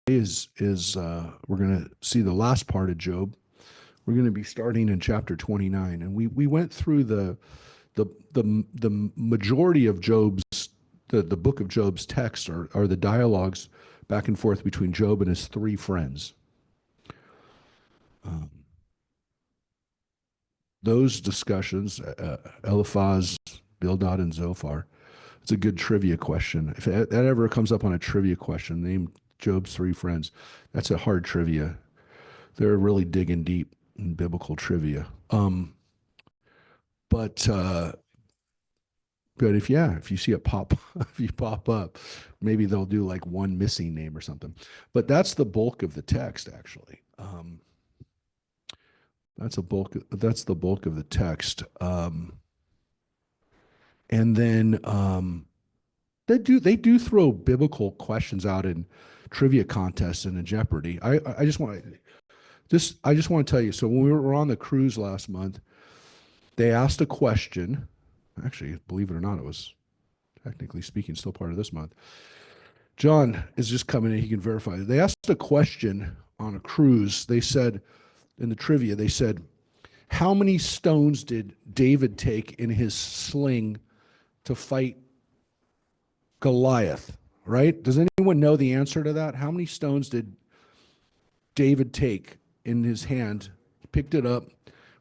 is we're going to see the last part of Job. We're going to be starting in chapter 29, and we went through the majority of Job's the book of Job's text are the dialogues back and forth between Job and his three friends. Um, those discussions, Eliphaz, Bildad, and Zophar. It's a good trivia question. If that ever comes up on a trivia question, name Job's three friends. That's a hard trivia. They're really digging deep in biblical trivia. But But if you see it pop, if you pop up, maybe they'll do like one missing name or something. But that's the bulk of the text, actually. That's the bulk of the text. And then they do throw biblical questions out in trivia contests and in Jeopardy. I just want to tell you. So when we were on the cruise last month, they asked a question. Actually, believe it or not, it was technically speaking still part of this month. John is just coming in. He can verify it. They asked a question on a cruise. They said in the trivia, they said, how many stones did David take in his sling to fight Goliath? Right? Does anyone know the answer to that? How many stones did David take in his hand? He picked it up.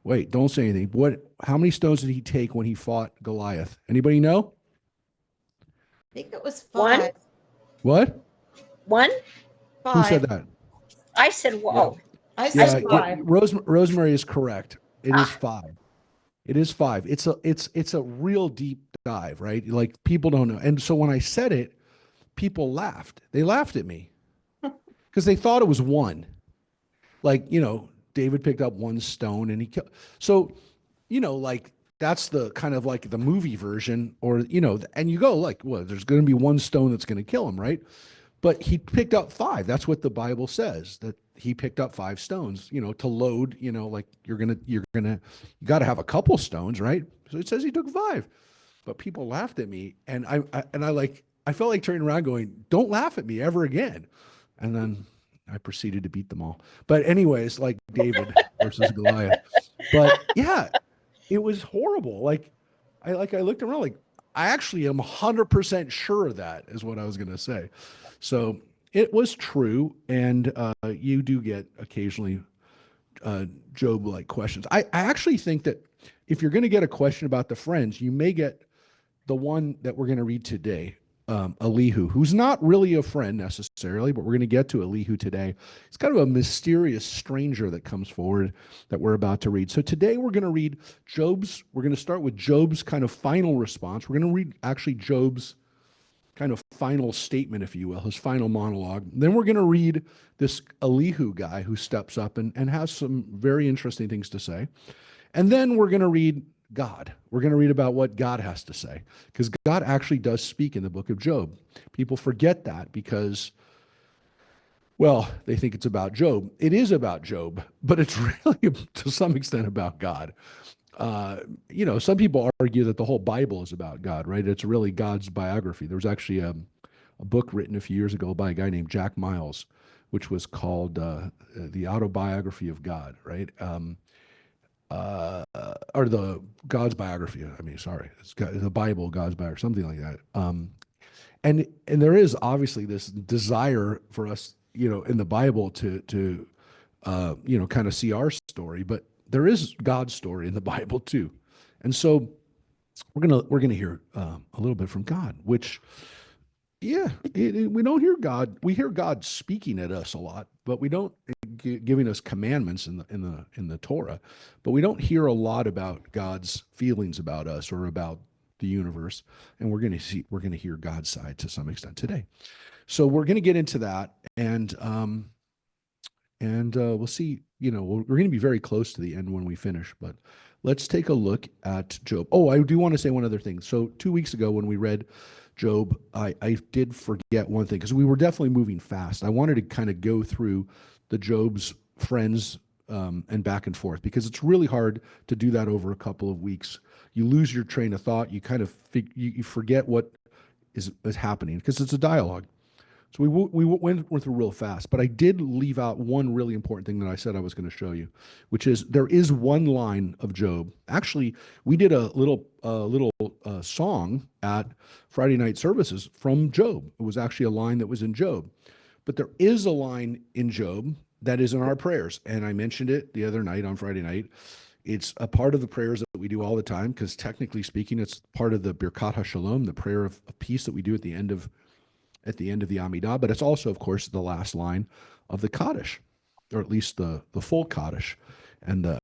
Wait, don't say anything. How many stones did he take when he fought Goliath? Anybody know? I think it was One? 5. What? One? Who said 5. that? I said, whoa. I Yeah, said 5. Rosemary is correct. It is Ah. 5. It is 5. It's a real deep dive, right? Like people don't know. And so when I said it, people laughed. They laughed at me because they thought it was 1. Like, David picked up 1 stone and he killed. So, like that's the kind of like the movie version, or and you go like, well, there's going to be 1 stone that's going to kill him, right? But he picked up 5. That's what the Bible says, that he picked up 5 stones, to load. Like you got to have a couple stones, right? So it says he took 5. But people laughed at me, and I felt like turning around, going, "Don't laugh at me ever again," and then I proceeded to beat them all. But anyways, like David versus Goliath. But yeah, it was horrible. I looked around like I actually am 100% sure of that is what I was going to say. So it was true, and you do get occasionally Job-like questions. I actually think that if you're going to get a question about the friends, you may get the one that we're going to read today, Elihu, who's not really a friend necessarily, but we're going to get to Elihu today. It's kind of a mysterious stranger that comes forward that we're about to read. So today we're going to read we're going to start with Job's kind of final response. We're going to read actually Job's kind of final statement, if you will, his final monologue. Then we're going to read this Elihu guy who steps up and has some very interesting things to say. And then we're going to read God. We're going to read about what God has to say, because God actually does speak in the book of Job. People forget that because, well, they think it's about Job. It is about Job, but it's really to some extent about God. Some people argue that the whole Bible is about God, right? It's really God's biography. There was actually a book written a few years ago by a guy named Jack Miles, which was called The Autobiography of God, right? Or the God's biography. I mean, sorry, the Bible, God's biography, something like that. And there is obviously this desire for us, in the Bible to kind of see our story, but there is God's story in the Bible too. And so we're gonna hear a little bit from God, which, yeah, we don't hear God. We hear God speaking at us a lot, but we don't giving us commandments in the Torah. But we don't hear a lot about God's feelings about us or about the universe. And we're gonna hear God's side to some extent today. So we're gonna get into that, and we'll see. We're going to be very close to the end when we finish, but let's take a look at Job. Oh, I do want to say one other thing. So 2 weeks ago when we read Job, I did forget one thing, because we were definitely moving fast. I wanted to kind of go through the Job's friends and back and forth, because it's really hard to do that over a couple of weeks. You lose your train of thought. You kind of you forget what is happening, because it's a dialogue. So went through real fast, but I did leave out one really important thing that I said I was going to show you, which is there is one line of Job. Actually, we did a little song at Friday night services from Job. It was actually a line that was in Job, but there is a line in Job that is in our prayers, and I mentioned it the other night on Friday night. It's a part of the prayers that we do all the time because technically speaking, it's part of the Birkat HaShalom, the prayer of peace that we do at the end of the Amidah, but it's also, of course, the last line of the Kaddish, or at least the full Kaddish, and the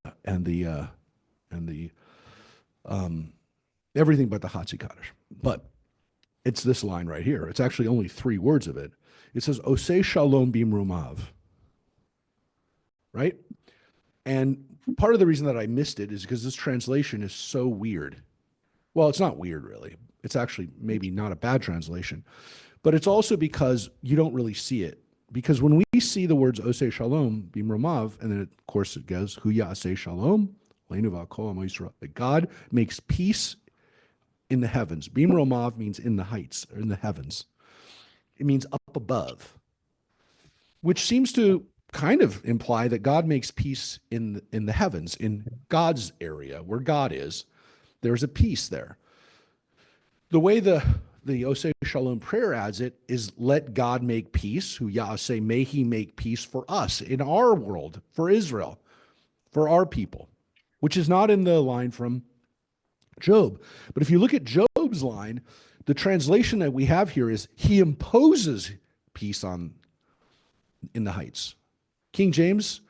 everything but the Hatzi Kaddish. But it's this line right here. It's actually only 3 words of it. It says Osei Shalom Bimrumav, right? And part of the reason that I missed it is because this translation is so weird. Well, it's not weird, really. It's actually maybe not a bad translation. But it's also because you don't really see it. Because when we see the words Osei Shalom, Bimromav, and then of course it goes, Hu Ya'aseh Shalom, Leinu V'Kol Amo Yisrael, that God makes peace in the heavens. Bimromav means in the heights, or in the heavens. It means up above, which seems to kind of imply that God makes peace in the heavens, in God's area, where God is. There's a peace there. The way the Osei Shalom prayer adds it is let God make peace, Hu Ya'aseh, may he make peace for us, in our world, for Israel, for our people, which is not in the line from Job. But if you look at Job's line, the translation that we have here is he imposes peace in the heights. King James,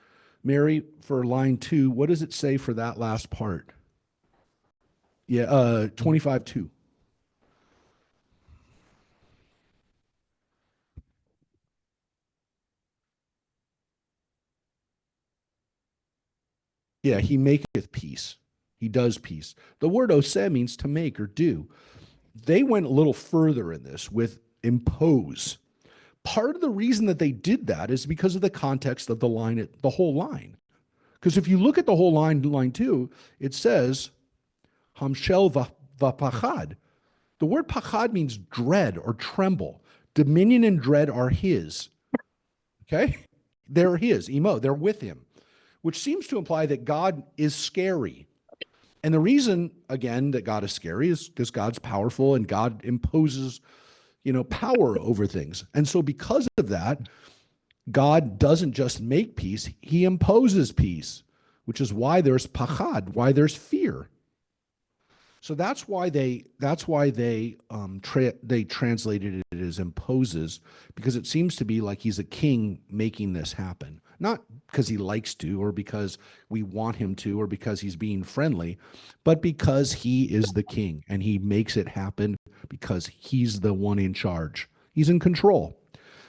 Mary, for line 2, what does it say for that last part? Yeah, 25:2. Yeah, he maketh peace. He does peace. The word oseh means to make or do. They went a little further in this with impose. Part of the reason that they did that is because of the context of the line, the whole line. Because if you look at the whole line 2, it says, Hamshel v'pachad. The word pachad means dread or tremble. Dominion and dread are his. Okay? They're his, emo, they're with him, which seems to imply that God is scary. And the reason, again, that God is scary is because God's powerful and God imposes, power over things. And so because of that, God doesn't just make peace, he imposes peace, which is why there's pachad, why there's fear. So that's why they translated it as imposes, because it seems to be like he's a king making this happen. Not because he likes to or because we want him to or because he's being friendly, but because he is the king and he makes it happen because he's the one in charge. He's in control.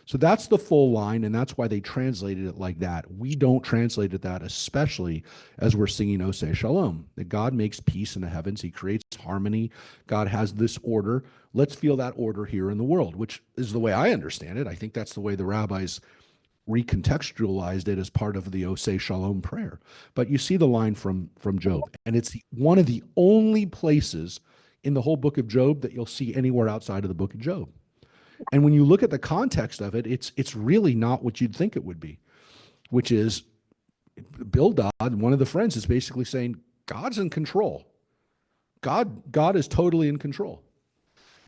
So that's the full line, and that's why they translated it like that. We don't translate it that, especially as we're singing Oseh Shalom, that God makes peace in the heavens. He creates harmony. God has this order. Let's feel that order here in the world, which is the way I understand it. I think that's the way the rabbis recontextualized it as part of the Oseh Shalom prayer. But you see the line from Job, and it's one of the only places in the whole book of Job that you'll see anywhere outside of the book of Job. And when you look at the context of it, it's really not what you'd think it would be, which is Bildad, one of the friends, is basically saying God's in control. God is totally in control.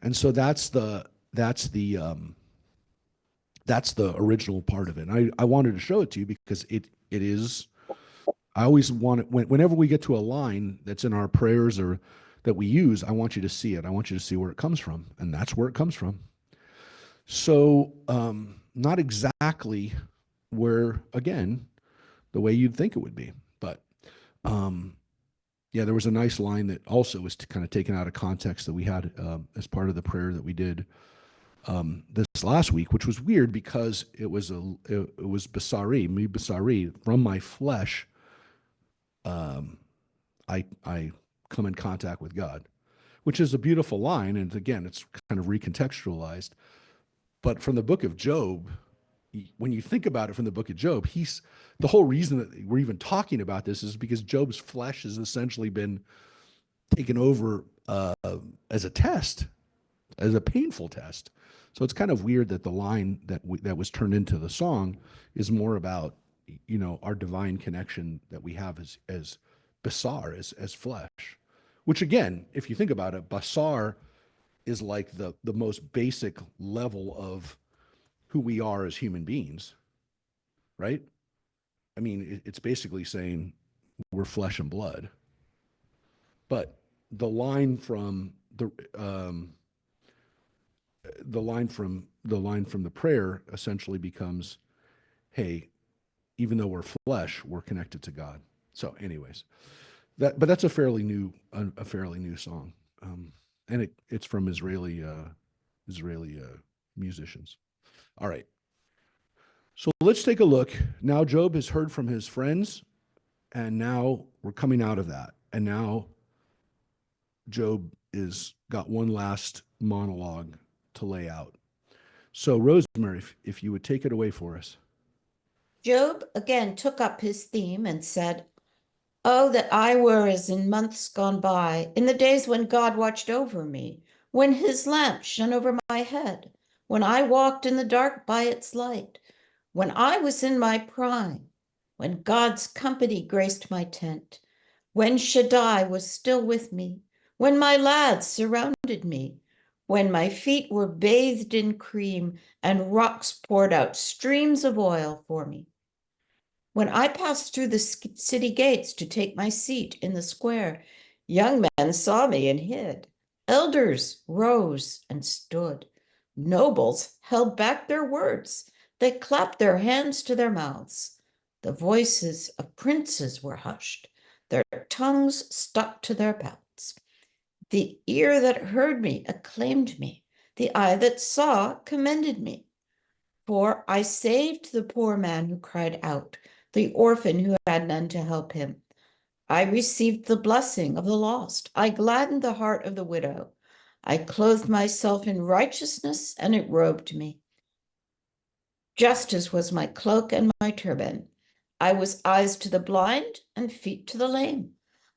And so that's the original part of it. And I wanted to show it to you because it is. I always want it whenever we get to a line that's in our prayers or that we use. I want you to see it. I want you to see where it comes from, and that's where it comes from. So, not exactly where, again, the way you'd think it would be. But, yeah, there was a nice line that also was kind of taken out of context that we had as part of the prayer that we did this last week, which was weird because it was basari, mi basari, from my flesh, I come in contact with God, which is a beautiful line. And again, it's kind of recontextualized. But from the book of Job, when you think about it from the book of Job, the whole reason that we're even talking about this is because Job's flesh has essentially been taken over as a test, as a painful test. So it's kind of weird that the line that was turned into the song is more about, our divine connection that we have as basar, as flesh. Which again, if you think about it, basar is like the most basic level of who we are as human beings, right? I mean, it's basically saying we're flesh and blood. But the line from the prayer essentially becomes, hey, even though we're flesh, we're connected to God. So, anyways, but that's a fairly new song, and it's from Israeli musicians. All right, so let's take a look. Now Job has heard from his friends, and now we're coming out of that, and now Job is got one last monologue to lay out. So, Rosemary, if you would take it away for us. Job again took up his theme and said, "Oh, that I were as in months gone by, in the days when God watched over me, when his lamp shone over my head, when I walked in the dark by its light, when I was in my prime, when God's company graced my tent, when Shaddai was still with me, when my lads surrounded me, when my feet were bathed in cream and rocks poured out streams of oil for me. When I passed through the city gates to take my seat in the square, young men saw me and hid. Elders rose and stood. Nobles held back their words. They clapped their hands to their mouths. The voices of princes were hushed. Their tongues stuck to their belts. The ear that heard me acclaimed me. The eye that saw commended me. For I saved the poor man who cried out, the orphan who had none to help him. I received the blessing of the lost. I gladdened the heart of the widow. I clothed myself in righteousness, and it robed me. Justice was my cloak and my turban. I was eyes to the blind and feet to the lame.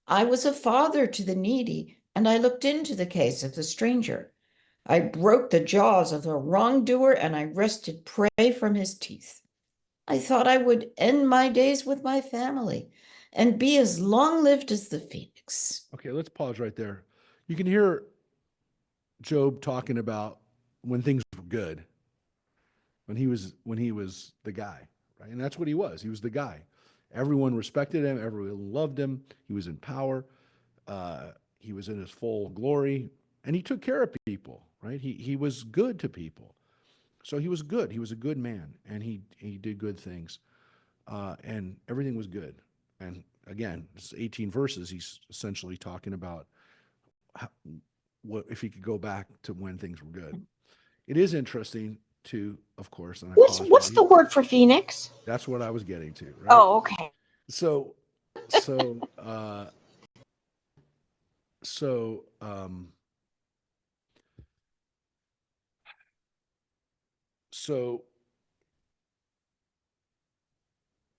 I was a father to the needy, and I looked into the case of the stranger. I broke the jaws of the wrongdoer, and I wrested prey from his teeth. I thought I would end my days with my family and be as long-lived as the phoenix. Okay, let's pause right there. You can hear Job talking about when things were good, when he was the guy, right? And that's what he was. He was the guy. Everyone respected him. Everyone loved him. He was in power. He was in his full glory, and he took care of people, right? He was good to people. So he was good. He was a good man, and he did good things, and everything was good. And again, it's 18 verses. He's essentially talking about what if he could go back to when things were good. It is interesting to, of course, and I What's the word for phoenix? that's what I was getting to, right? Oh, okay. So, so, uh, so, um, so,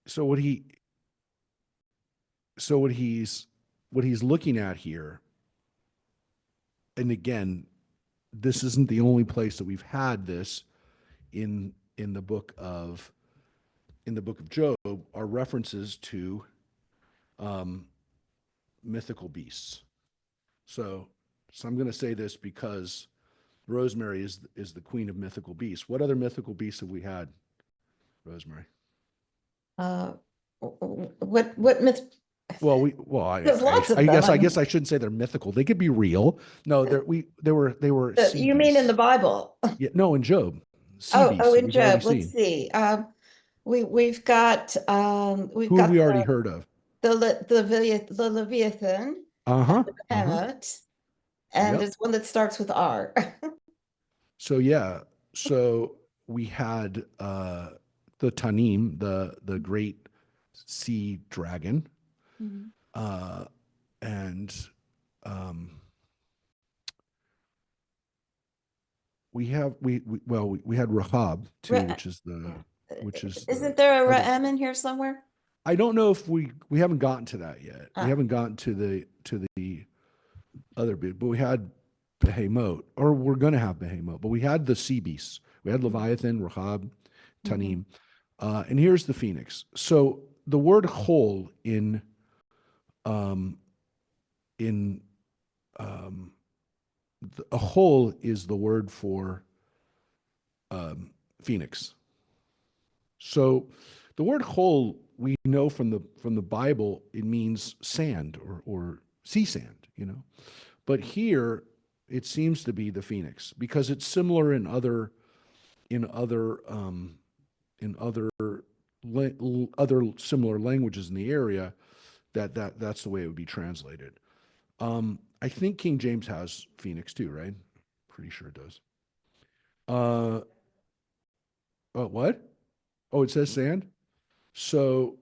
so what he, so what he's looking at here, and again, this isn't the only place that we've had this in the book of Job, are references to mythical beasts. So I'm going to say this because Rosemary is the queen of mythical beasts. What other mythical beasts have we had, Rosemary? What myth? Well, There's lots of I them. guess I shouldn't say they're mythical. They could be real. No, they were sea You mean in beasts. the Bible? Yeah, no, in Job, sea beasts that In we've already Job. Let's seen. see. We've got Who have we already heard of? the Leviathan Uh-huh. and the Uh-huh. Behemoth, and Yep. there's one that starts with R. So yeah, so we had the Tanim, the great sea dragon, uh, and um, we had Rahab too, Ra- which is Isn't the there a other. Ra'am in here somewhere? I don't know if we haven't gotten to that yet. We Ah. haven't gotten to the other bit, but we had behemoth, or we're going to have behemoth, but we had the sea beasts. We had Leviathan, Rahab, Tanim. And here's the phoenix. So the word whole um, in a whole is the word for phoenix. So the word whole, we know from the Bible, it means sand or sea sand, you know. But here it seems to be the phoenix because it's similar in other in other other similar languages in the area that's the way it would be translated. I think King James has phoenix too, right? Pretty sure it does. Uh, what? Oh, it says sand. So,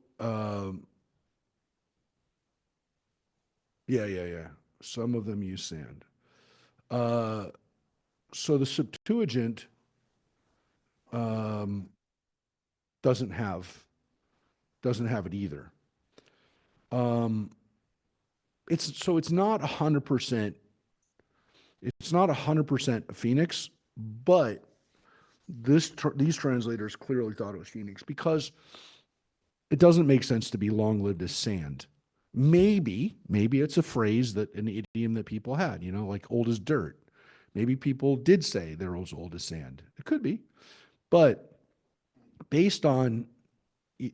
yeah. Some of them use sand. Uh, so the Septuagint um, doesn't have it either. Um, it's not 100%. It's not 100% Phoenix, but these translators clearly thought it was Phoenix because it doesn't make sense to be long lived as sand. Maybe it's a phrase that an idiom that people had, you know, like old as dirt. Maybe people did say they're as old as sand. It could be, but based on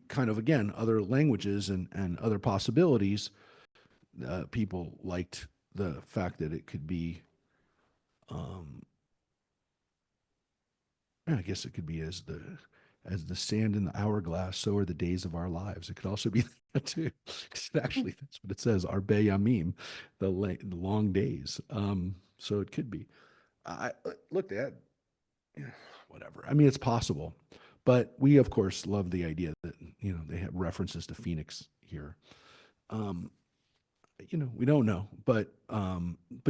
kind of again other languages and other possibilities, people liked the fact that it could be. Um, I guess it could be as the sand in the hourglass, so are the days of our lives. It could also be that too. 'Cause actually, that's what it says. Arbe Yamim, the long days. So it could be. I look, Dad. Whatever. I mean, it's possible, but we of course love the idea that they have references to Phoenix here. Um, we don't know, but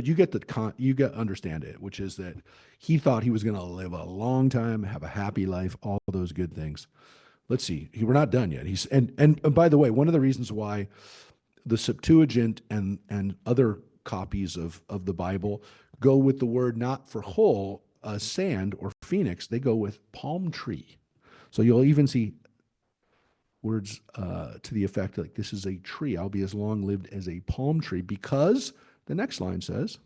you get understand it, which is that he thought he was going to live a long time, have a happy life, all those good things. Let's see, we're not done yet. And by the way, one of the reasons why the Septuagint and other copies of the Bible go with the word not for whole, sand or phoenix, they go with palm tree. So you'll even see words to the effect like this is a tree. I'll be as long lived as a palm tree because the next line says,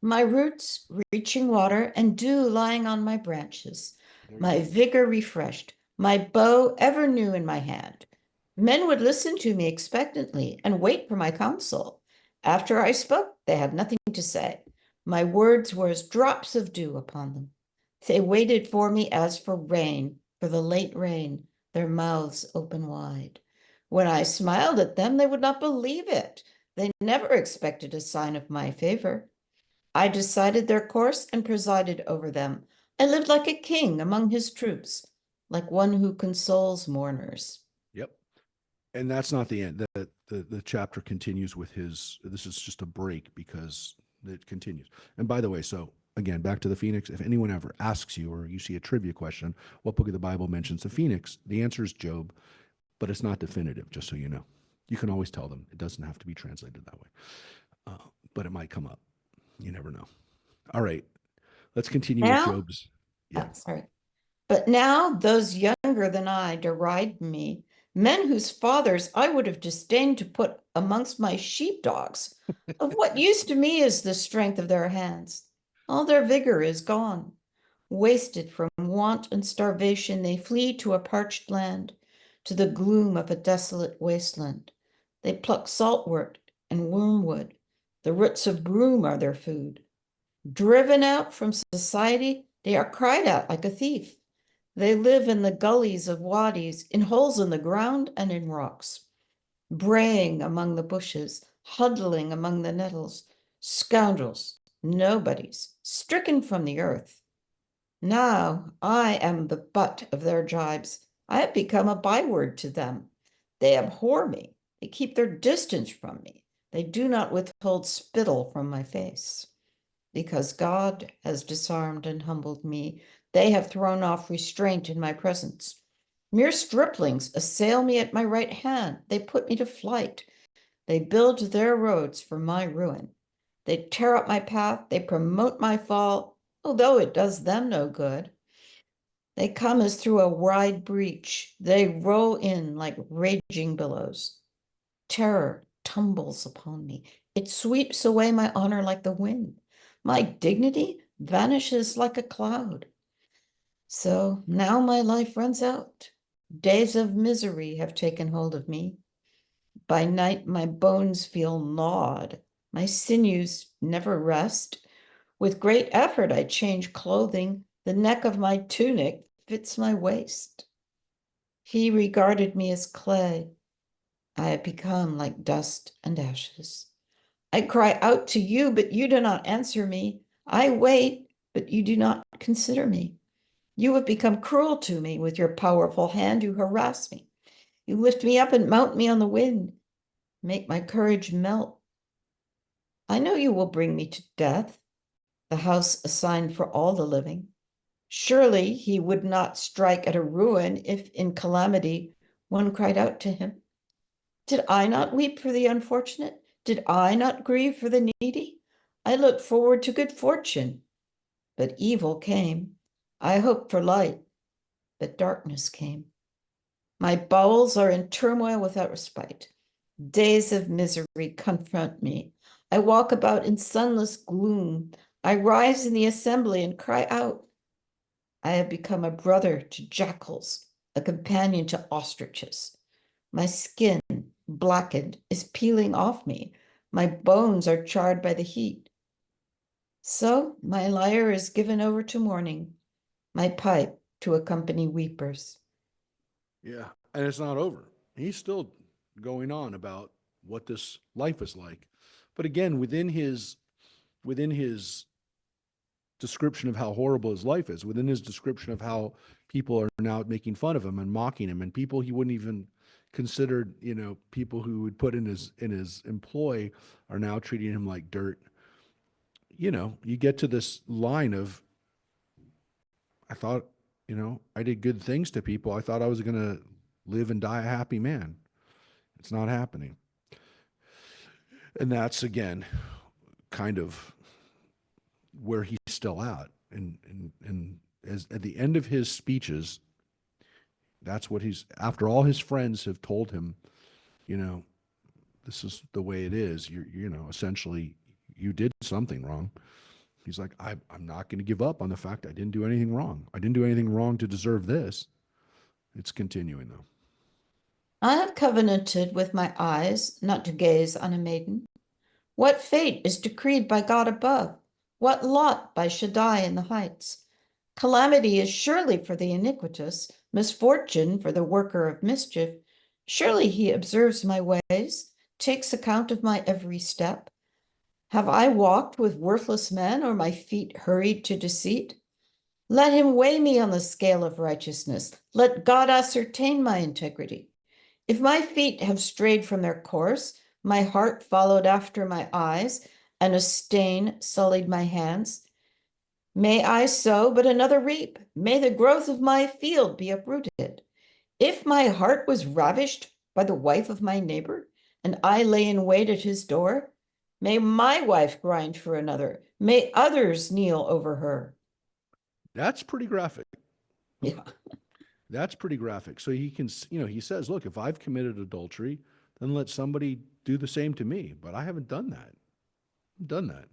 My roots reaching water and dew lying on my branches, there you my go. vigor refreshed, my bow ever new in my hand. Men would listen to me expectantly and wait for my counsel. After I spoke, they had nothing to say. My words were as drops of dew upon them. They waited for me as for rain, for the late rain, their mouths open wide. When I smiled at them, they would not believe it. They never expected a sign of my favor. I decided their course and presided over them. I lived like a king among his troops, like one who consoles mourners. Yep. And that's not the end. The chapter continues with his. This is just a break because it continues. And by the way, so again, back to the Phoenix. If anyone ever asks you, or you see a trivia question, what book of the Bible mentions the Phoenix? The answer is Job, but it's not definitive. Just so you know, you can always tell them. It doesn't have to be translated that way, but it might come up. You never know. All right, let's continue with Now, Job's. Yeah. sorry. But now those younger than I deride me, men whose fathers I would have disdained to put amongst my sheepdogs. Of what use to me is the strength of their hands? All their vigor is gone. Wasted from want and starvation, they flee to a parched land, to the gloom of a desolate wasteland. They pluck saltwort and wormwood. The roots of broom are their food. Driven out from society, they are cried out like a thief. They live in the gullies of wadis, in holes in the ground and in rocks, braying among the bushes, huddling among the nettles, scoundrels, nobodies, stricken from the earth. Now I am the butt of their jibes. I have become a byword to them. They abhor me. They keep their distance from me. They do not withhold spittle from my face. Because God has disarmed and humbled me, they have thrown off restraint in my presence. Mere striplings assail me at my right hand. They put me to flight. They build their roads for my ruin. They tear up my path. They promote my fall, although it does them no good. They come as through a wide breach. They roll in like raging billows. Terror tumbles upon me. It sweeps away my honor like the wind. My dignity vanishes like a cloud. So now my life runs out. Days of misery have taken hold of me. By night, my bones feel gnawed. My sinews never rest. With great effort, I change clothing. The neck of my tunic fits my waist. He regarded me as clay. I have become like dust and ashes. I cry out to you, but you do not answer me. I wait, but you do not consider me. You have become cruel to me. With your powerful hand, you harass me. You lift me up and mount me on the wind, make my courage melt. I know you will bring me to death, the house assigned for all the living. Surely he would not strike at a ruin if in calamity one cried out to him. Did I not weep for the unfortunate? Did I not grieve for the needy? I looked forward to good fortune, but evil came. I hoped for light, but darkness came. My bowels are in turmoil without respite. Days of misery confront me. I walk about in sunless gloom. I rise in the assembly and cry out. I have become a brother to jackals, a companion to ostriches. My skin, blackened, is peeling off me. My bones are charred by the heat. So my lyre is given over to mourning, my pipe to accompany weepers. Yeah. And it's not over. He's still going on about what this life is like. But again, within his description of how horrible his life is, within his description of how people are now making fun of him and mocking him, and people he wouldn't even considered, people who would put in his employ are now treating him like dirt. You get to this line of, I thought, I did good things to people. I thought I was going to live and die a happy man. It's not happening. And that's, again, kind of where he's still at. And as at the end of his speeches, that's what after all his friends have told him, you know, this is the way it is. Essentially, you did something wrong. He's like, I'm not going to give up on the fact I didn't do anything wrong. I didn't do anything wrong to deserve this. It's continuing, though. I have covenanted with my eyes not to gaze on a maiden. What fate is decreed by God above? What lot by Shaddai in the heights? Calamity is surely for the iniquitous, misfortune for the worker of mischief. Surely he observes my ways, takes account of my every step. Have I walked with worthless men, or my feet hurried to deceit? Let him weigh me on the scale of righteousness. Let God ascertain my integrity. If my feet have strayed from their course, my heart followed after my eyes, and a stain sullied my hands, may I sow, but another reap. May the growth of my field be uprooted. If my heart was ravished by the wife of my neighbor, and I lay in wait at his door, may my wife grind for another. May others kneel over her. That's pretty graphic. Yeah. That's pretty graphic. So he can, he says, look, if I've committed adultery, then let somebody do the same to me. But I haven't done that. I've done that.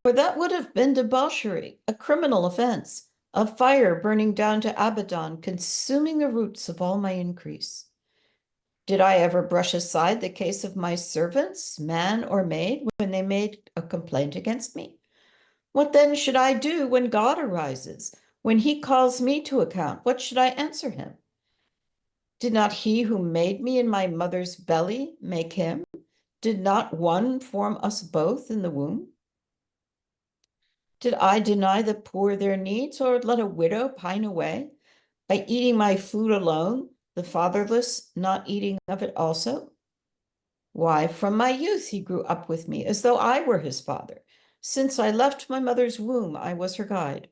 For that would have been debauchery, a criminal offense, a fire burning down to Abaddon, consuming the roots of all my increase. Did I ever brush aside the case of my servants, man or maid, when they made a complaint against me? What then should I do when God arises? When he calls me to account, what should I answer him? Did not he who made me in my mother's belly make him? Did not one form us both in the womb? Did I deny the poor their needs, or let a widow pine away by eating my food alone, the fatherless not eating of it also? Why, from my youth he grew up with me, as though I were his father. Since I left my mother's womb, I was her guide.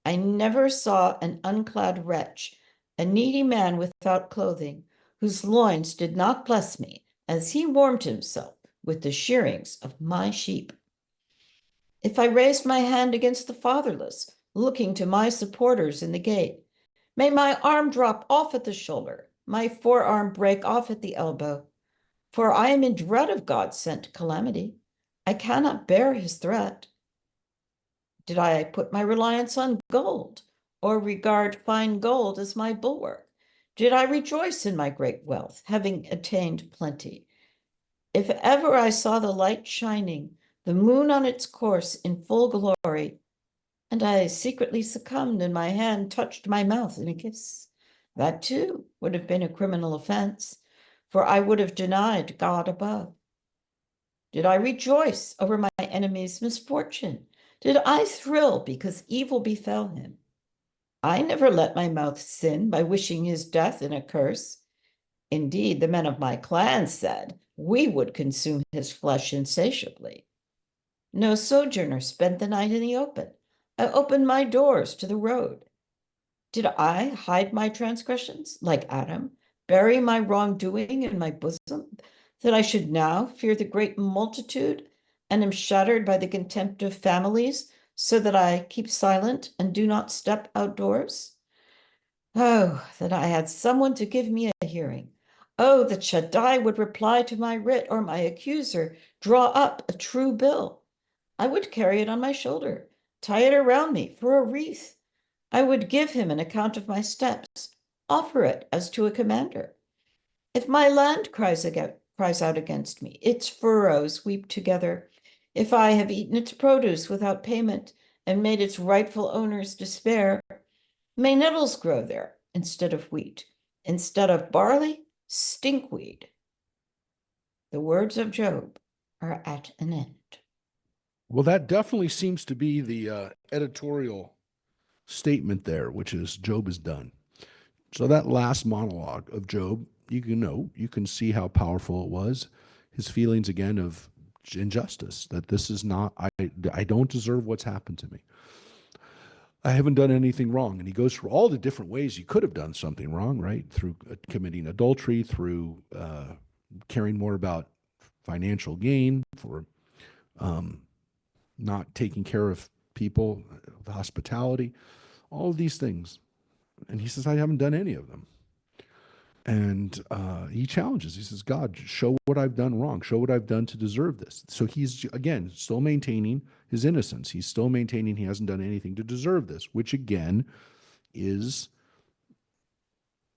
I never saw an unclad wretch, a needy man without clothing, whose loins did not bless me, as he warmed himself with the shearings of my sheep. If I raised my hand against the fatherless, looking to my supporters in the gate, may my arm drop off at the shoulder, my forearm break off at the elbow. For I am in dread of God's sent calamity. I cannot bear his threat. Did I put my reliance on gold, or regard fine gold as my bulwark? Did I rejoice in my great wealth, having attained plenty? If ever I saw the light shining, the moon on its course in full glory, and I secretly succumbed and my hand touched my mouth in a kiss, that too would have been a criminal offense, for I would have denied God above. Did I rejoice over my enemy's misfortune? Did I thrill because evil befell him? I never let my mouth sin by wishing his death in a curse. Indeed, the men of my clan said, we would consume his flesh insatiably. No sojourner spent the night in the open. I opened my doors to the road. Did I hide my transgressions like Adam, bury my wrongdoing in my bosom, that I should now fear the great multitude and am shattered by the contempt of families, so that I keep silent and do not step outdoors? Oh, that I had someone to give me a hearing. Oh, that Shaddai would reply to my writ, or my accuser draw up a true bill. I would carry it on my shoulder, tie it around me for a wreath. I would give him an account of my steps, offer it as to a commander. If my land cries out against me, its furrows weep together. If I have eaten its produce without payment and made its rightful owners despair, may nettles grow there instead of wheat, instead of barley, stinkweed. The words of Job are at an end. Well, that definitely seems to be the editorial statement there, which is Job is done. So that last monologue of Job, you can see how powerful it was. His feelings again of injustice, that this is not, I don't deserve what's happened to me. I haven't done anything wrong. And he goes through all the different ways you could have done something wrong, right? Through committing adultery, through caring more about financial gain, for not taking care of people, hospitality, all of these things. And he says, I haven't done any of them. And he challenges. He says, God, show what I've done wrong. Show what I've done to deserve this. So he's, again, still maintaining his innocence. He's still maintaining he hasn't done anything to deserve this, which, again, is,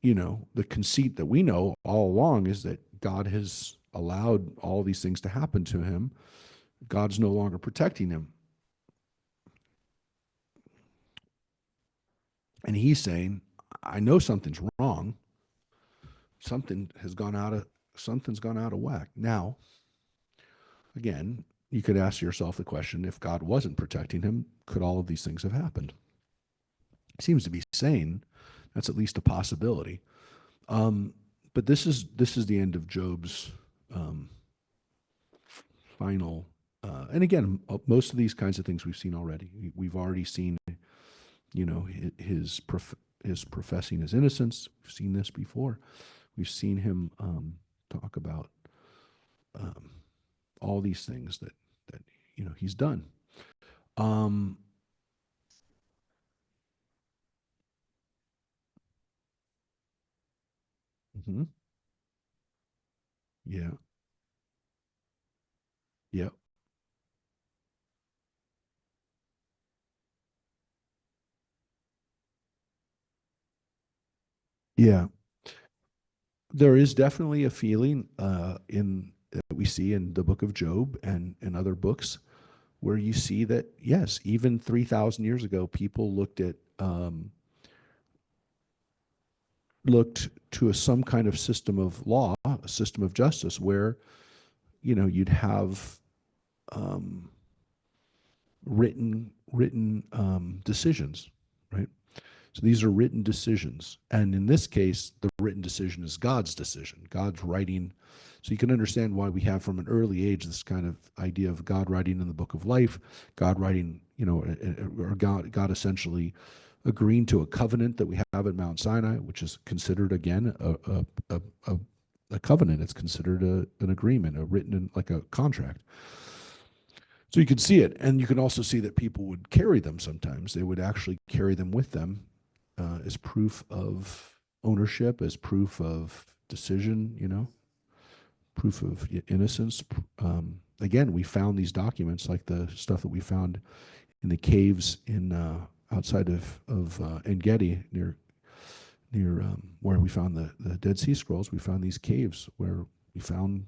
the conceit that we know all along is that God has allowed all these things to happen to him. God's no longer protecting him. And he's saying, I know something's wrong. Something's gone out of whack. Now, again, you could ask yourself the question, if God wasn't protecting him, could all of these things have happened? He seems to be saying that's at least a possibility. But this is the end of Job's final. And again, most of these kinds of things we've seen already. We've already seen, his professing his innocence. We've seen this before. We've seen him talk about all these things that he's done. Mm-hmm. Yeah. Yeah. Yeah. There is definitely a feeling in that we see in the book of Job and in other books where you see that, yes, even 3,000 years ago, people looked to some kind of system of law, a system of justice, where you'd have written decisions, right? So these are written decisions, and in this case, the written decision is God's decision. God's writing. So you can understand why we have from an early age this kind of idea of God writing in the book of life, God writing, or God essentially agreeing to a covenant that we have at Mount Sinai, which is considered again a a covenant. It's considered an agreement, a written like a contract. So you can see it, and you can also see that people would carry them sometimes. They would actually carry them with them as proof of ownership, as proof of decision, proof of innocence. Again, we found these documents, like the stuff that we found in the caves in outside of En Gedi near where we found the Dead Sea Scrolls. We found these caves where we found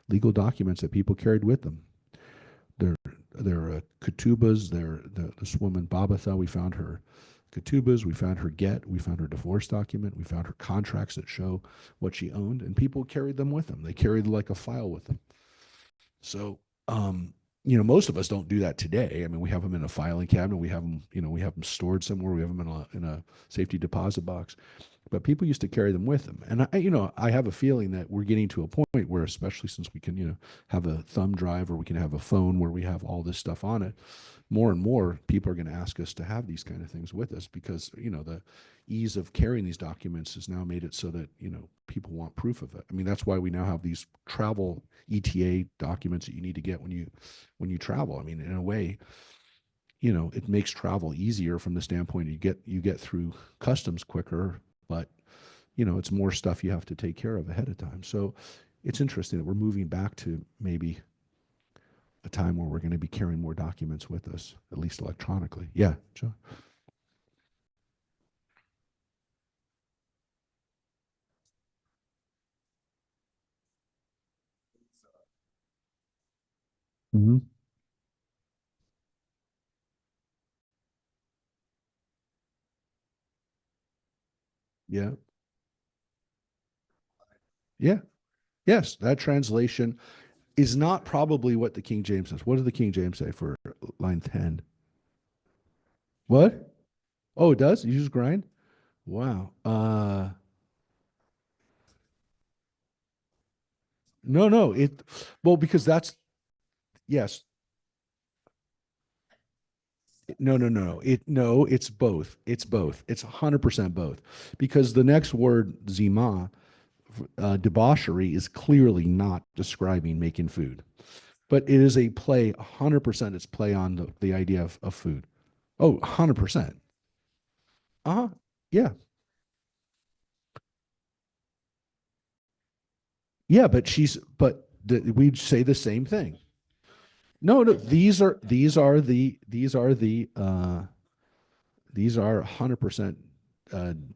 legal documents that people carried with them. Their ketubas. This woman Babatha, we found her ketubas. We found her get. We found her divorce document. We found her contracts that show what she owned, and people carried them with them. They carried like a file with them. So, most of us don't do that today. I mean, we have them in a filing cabinet. We have them, we have them stored somewhere. We have them in a safety deposit box. But people used to carry them with them. And I have a feeling that we're getting to a point where, especially since we can, have a thumb drive or we can have a phone where we have all this stuff on it, more and more people are going to ask us to have these kind of things with us because, the ease of carrying these documents has now made it so that, people want proof of it. I mean, that's why we now have these travel ETA documents that you need to get when you travel. I mean, in a way, it makes travel easier from the standpoint you get through customs quicker, but it's more stuff you have to take care of ahead of time. So it's interesting that we're moving back to maybe a time where we're going to be carrying more documents with us, at least electronically. Yeah, Joe. Mm-hmm. Yeah. Yeah. Yes, that translation is not probably what the King James says. What does the King James say for line 10? What? Oh, it does? You use grind? Wow. No. Well, because that's, yes. No. It's both. It's both. It's 100% both. Because the next word, zima, debauchery, is clearly not describing making food. But it is a play, 100%. It's play on the idea of food. Oh, 100%. Uh-huh. Yeah. Yeah, we'd say the same thing. No, these are 100%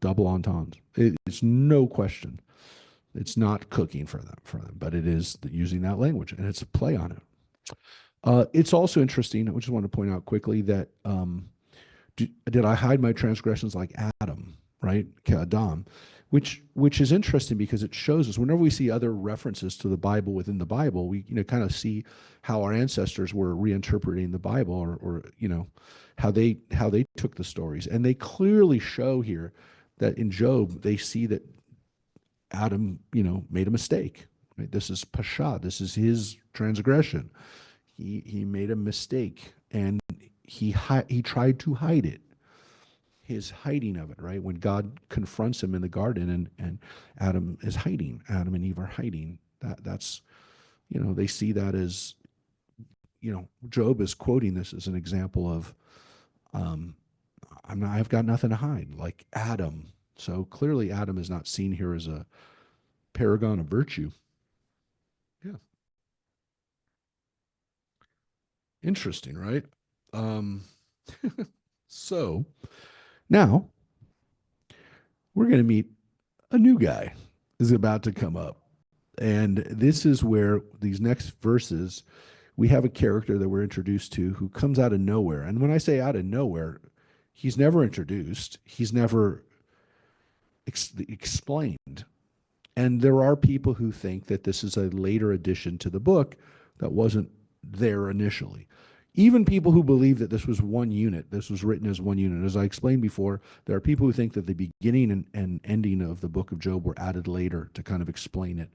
double entendres. It's no question. It's not cooking for them, but it is using that language, and it's a play on it. It's also interesting. I just want to point out quickly that did I hide my transgressions like Adam, right? Adam, which is interesting because it shows us whenever we see other references to the Bible within the Bible, we kind of see how our ancestors were reinterpreting the Bible, or how they took the stories, and they clearly show here that in Job they see that Adam made a mistake. Right? This is pasha. This is his transgression. He made a mistake, and he tried to hide it, his hiding of it, right? When God confronts him in the garden, and Adam is hiding, Adam and Eve are hiding. That's they see that as, Job is quoting this as an example of, I've got nothing to hide, like Adam. So clearly Adam is not seen here as a paragon of virtue. Yeah. Interesting, right? Um, so now we're going to meet a new guy is about to come up. And this is where these next verses, we have a character that we're introduced to who comes out of nowhere. And when I say out of nowhere, he's never introduced, he's never explained. And there are people who think that this is a later addition to the book that wasn't there initially. Even people who believe that this was one unit, this was written as one unit. As I explained before, there are people who think that the beginning and ending of the book of Job were added later to kind of explain it.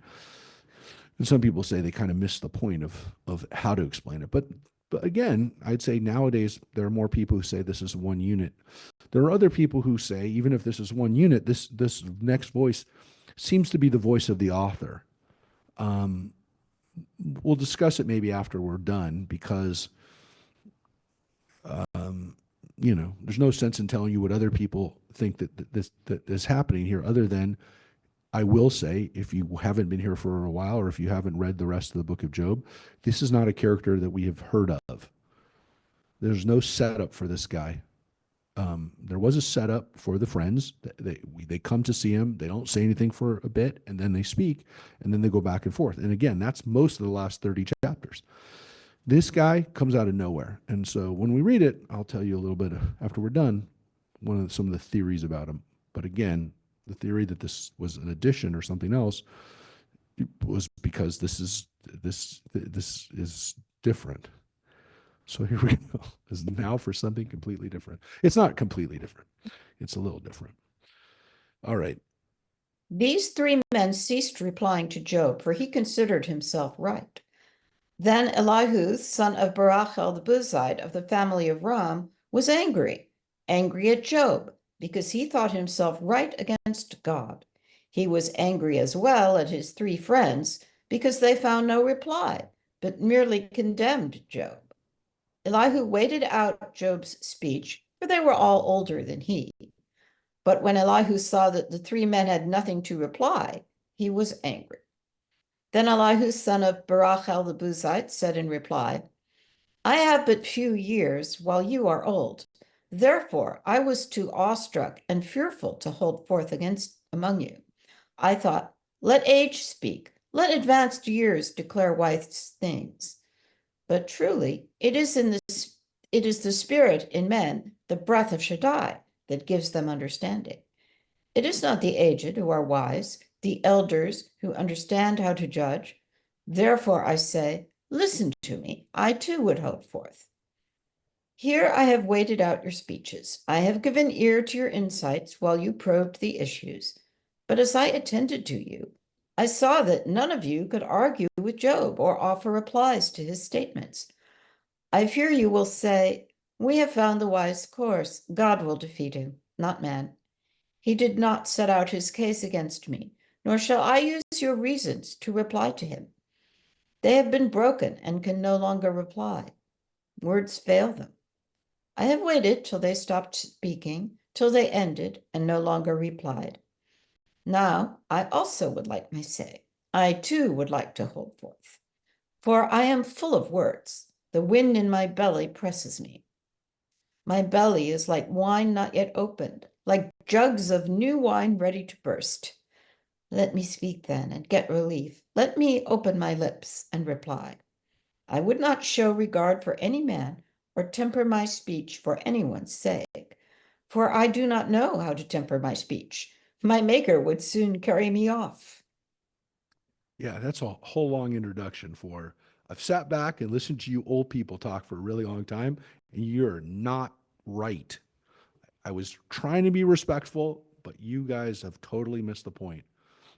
And some people say they kind of missed the point of how to explain it. But again, I'd say nowadays there are more people who say this is one unit. There are other people who say, even if this is one unit, this next voice seems to be the voice of the author. Um, we'll discuss it maybe after we're done because, um, there's no sense in telling you what other people think that is happening here, other than I will say, if you haven't been here for a while or if you haven't read the rest of the book of Job, this is not a character that we have heard of. There's no setup for this guy. There was a setup for the friends. They come to see him. They don't say anything for a bit, and then they speak, and then they go back and forth. And again, that's most of the last 30 chapters. This guy comes out of nowhere. And so when we read it, I'll tell you a little bit after we're done, some of the theories about him. But again, the theory that this was an addition or something else was because this is different. So here we go. This is now for something completely different. It's not completely different. It's a little different. All right. These three men ceased replying to Job, for he considered himself right. Then Elihu, son of Barachel the Buzite of the family of Ram, was angry at Job, because he thought himself right against God. He was angry as well at his three friends, because they found no reply, but merely condemned Job. Elihu waited out Job's speech, for they were all older than he. But when Elihu saw that the three men had nothing to reply, he was angry. Then Elihu, son of Barachel the Buzite, said in reply, I have but few years, while you are old. Therefore, I was too awestruck and fearful to hold forth among you. I thought, let age speak, let advanced years declare wise things. But truly, it is the spirit in men, the breath of Shaddai, that gives them understanding. It is not the aged who are wise, the elders who understand how to judge. Therefore, I say, listen to me. I too would hold forth. Here I have waited out your speeches. I have given ear to your insights while you probed the issues. But as I attended to you, I saw that none of you could argue with Job or offer replies to his statements. I fear you will say, we have found the wise course. God will defeat him, not man. He did not set out his case against me, nor shall I use your reasons to reply to him. They have been broken and can no longer reply. Words fail them. I have waited till they stopped speaking, till they ended and no longer replied. Now I also would like my say. I too would like to hold forth. For I am full of words. The wind in my belly presses me. My belly is like wine not yet opened, like jugs of new wine ready to burst. Let me speak then and get relief. Let me open my lips and reply. I would not show regard for any man or temper my speech for anyone's sake, for I do not know how to temper my speech. My maker would soon carry me off. Yeah, that's a whole long introduction for I've sat back and listened to you old people talk for a really long time, and you're not right. I was trying to be respectful, but you guys have totally missed the point.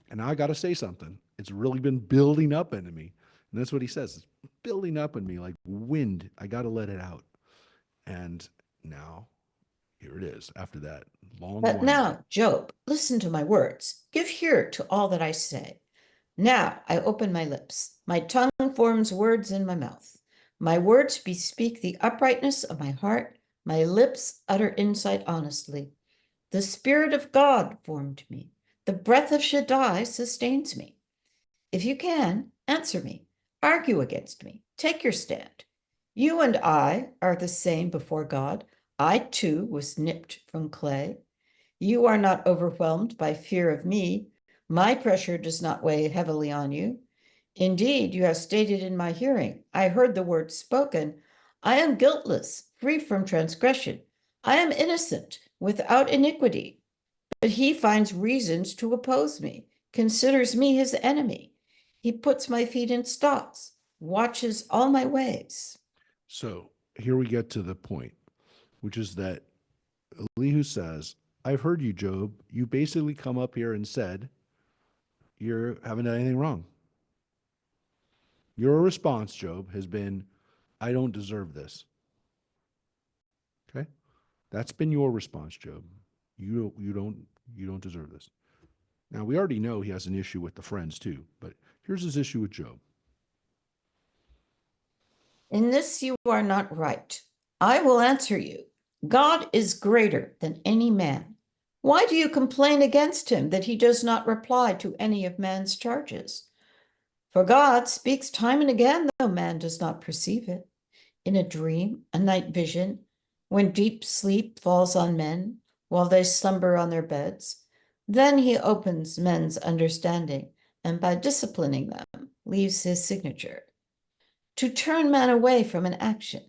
And now I got to say something. It's really been building up into me. And that's what he says. It's building up in me like wind. I got to let it out. And now here it is after that long But wind up. now, Job, listen to my words. Give ear to all that I say. Now I open my lips. My tongue forms words in my mouth. My words bespeak the uprightness of my heart. My lips utter insight honestly. The Spirit of God formed me. The breath of Shaddai sustains me. If you can, answer me. Argue against me. Take your stand. You and I are the same before God. I too was nipped from clay. You are not overwhelmed by fear of me. My pressure does not weigh heavily on you. Indeed, you have stated in my hearing, I heard the words spoken, I am guiltless, free from transgression. I am innocent, without iniquity. But he finds reasons to oppose me, considers me his enemy. He puts my feet in stocks, watches all my ways. So here we get to the point, which is that Elihu says, I've heard you, Job. You basically come up here and said, you haven't done anything wrong. Your response, Job, has been, I don't deserve this. Okay? That's been your response, Job. You don't deserve this. Now, we already know he has an issue with the friends too, but here's his issue with Job. In this you are not right. I will answer you. God is greater than any man. Why do you complain against him that he does not reply to any of man's charges? For God speaks time and again, though man does not perceive it. In a dream, a night vision, when deep sleep falls on men while they slumber on their beds, then he opens men's understanding, and by disciplining them, leaves his signature. To turn man away from an action,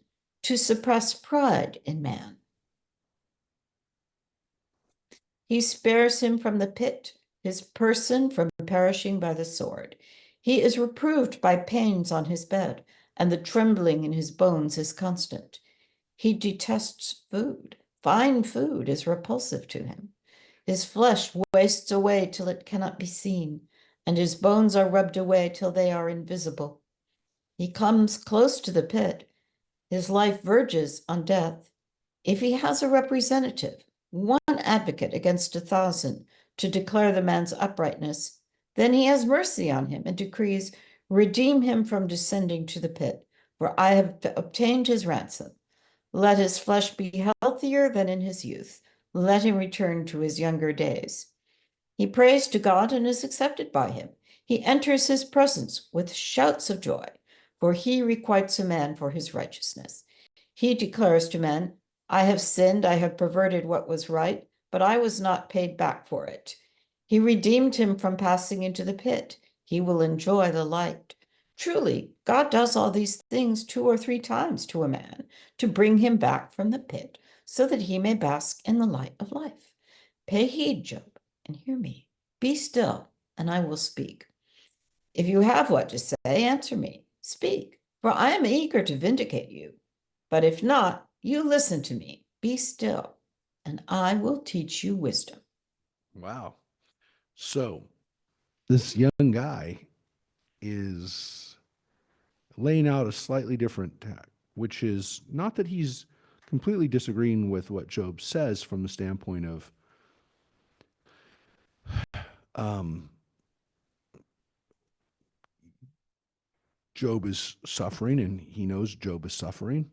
to suppress pride in man. He spares him from the pit, his person from perishing by the sword. He is reproved by pains on his bed, and the trembling in his bones is constant. He detests food. Fine food is repulsive to him. His flesh wastes away till it cannot be seen, and his bones are rubbed away till they are invisible. He comes close to the pit. His life verges on death. If he has a representative, one advocate against 1,000, to declare the man's uprightness, then he has mercy on him and decrees, redeem him from descending to the pit, for I have obtained his ransom. Let his flesh be healthier than in his youth. Let him return to his younger days. He prays to God and is accepted by him. He enters his presence with shouts of joy, for he requites a man for his righteousness. He declares to men, I have sinned, I have perverted what was right, but I was not paid back for it. He redeemed him from passing into the pit. He will enjoy the light. Truly, God does all these things 2 or 3 times to a man to bring him back from the pit, so that he may bask in the light of life. Pay heed, Job, and hear me. Be still, and I will speak. If you have what to say, answer me. Speak, for I am eager to vindicate you. But if not, you listen to me. Be still, and I will teach you wisdom. Wow. So this young guy is laying out a slightly different tack, which is not that he's completely disagreeing with what Job says from the standpoint of Job is suffering and he knows Job is suffering.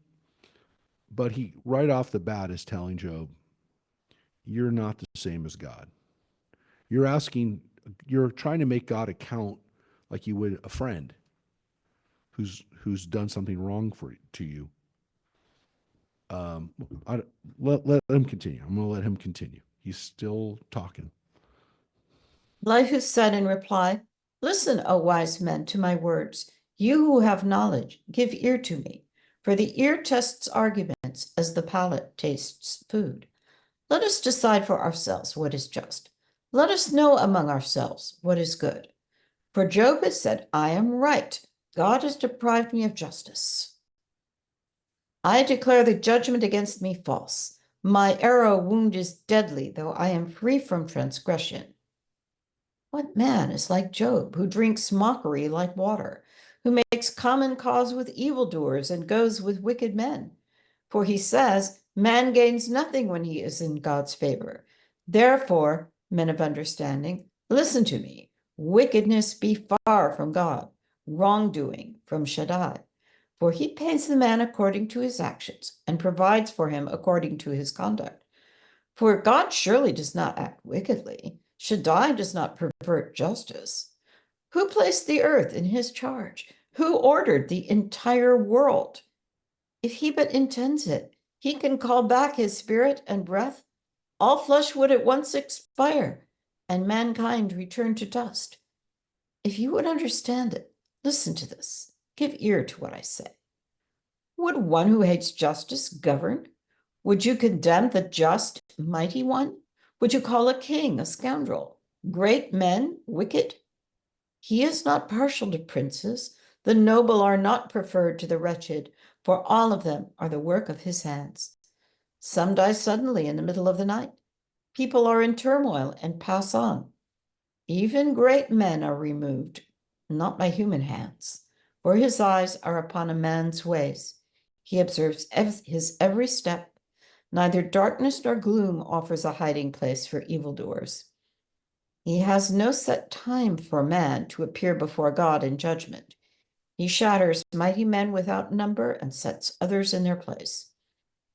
But he, right off the bat, is telling Job, you're not the same as God. You're trying to make God account like you would a friend who's done something wrong to you. Let him continue. I'm going to let him continue. He's still talking. Elihu said in reply, listen, O wise men, to my words. You who have knowledge, give ear to me. For the ear tests arguments as the palate tastes food. Let us decide for ourselves what is just. Let us know among ourselves what is good. For Job has said, I am right. God has deprived me of justice. I declare the judgment against me false. My arrow wound is deadly, though I am free from transgression. What man is like Job, who drinks mockery like water, who makes common cause with evildoers and goes with wicked men? For he says, man gains nothing when he is in God's favor. Therefore, men of understanding, listen to me. Wickedness be far from God, wrongdoing from Shaddai. For he pays the man according to his actions and provides for him according to his conduct. For God surely does not act wickedly. Shaddai does not pervert justice. Who placed the earth in his charge? Who ordered the entire world? If he but intends it, he can call back his spirit and breath. All flesh would at once expire, and mankind return to dust. If you would understand it, listen to this. Give ear to what I say. Would one who hates justice govern? Would you condemn the just, mighty one? Would you call a king a scoundrel? Great men wicked? He is not partial to princes. The noble are not preferred to the wretched, for all of them are the work of his hands. Some die suddenly in the middle of the night. People are in turmoil and pass on. Even great men are removed, not by human hands, for his eyes are upon a man's ways. He observes his every step. Neither darkness nor gloom offers a hiding place for evildoers. He has no set time for man to appear before God in judgment. He shatters mighty men without number and sets others in their place.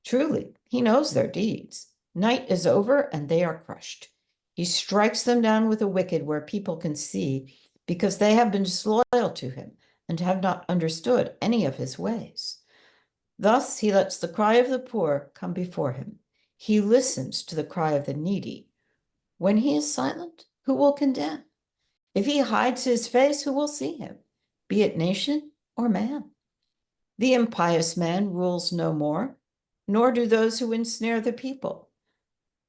Truly, he knows their deeds. Night is over and they are crushed. He strikes them down with the wicked where people can see, because they have been disloyal to him and have not understood any of his ways. Thus he lets the cry of the poor come before him. He listens to the cry of the needy. When he is silent, who will condemn? If he hides his face, who will see him? Be it nation or man. The impious man rules no more, nor do those who ensnare the people.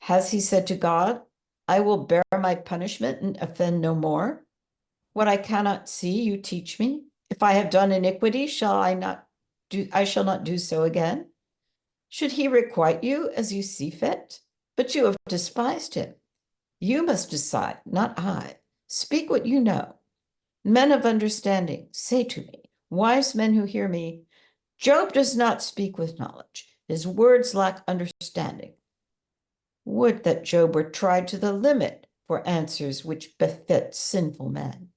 Has he said to God, I will bear my punishment and offend no more? What I cannot see, you teach me. If I have done iniquity, I shall not do so again. Should he requite you as you see fit? But you have despised him. You must decide, not I. Speak what you know. Men of understanding, say to me, wise men who hear me, Job does not speak with knowledge. His words lack understanding. Would that Job were tried to the limit for answers which befit sinful men.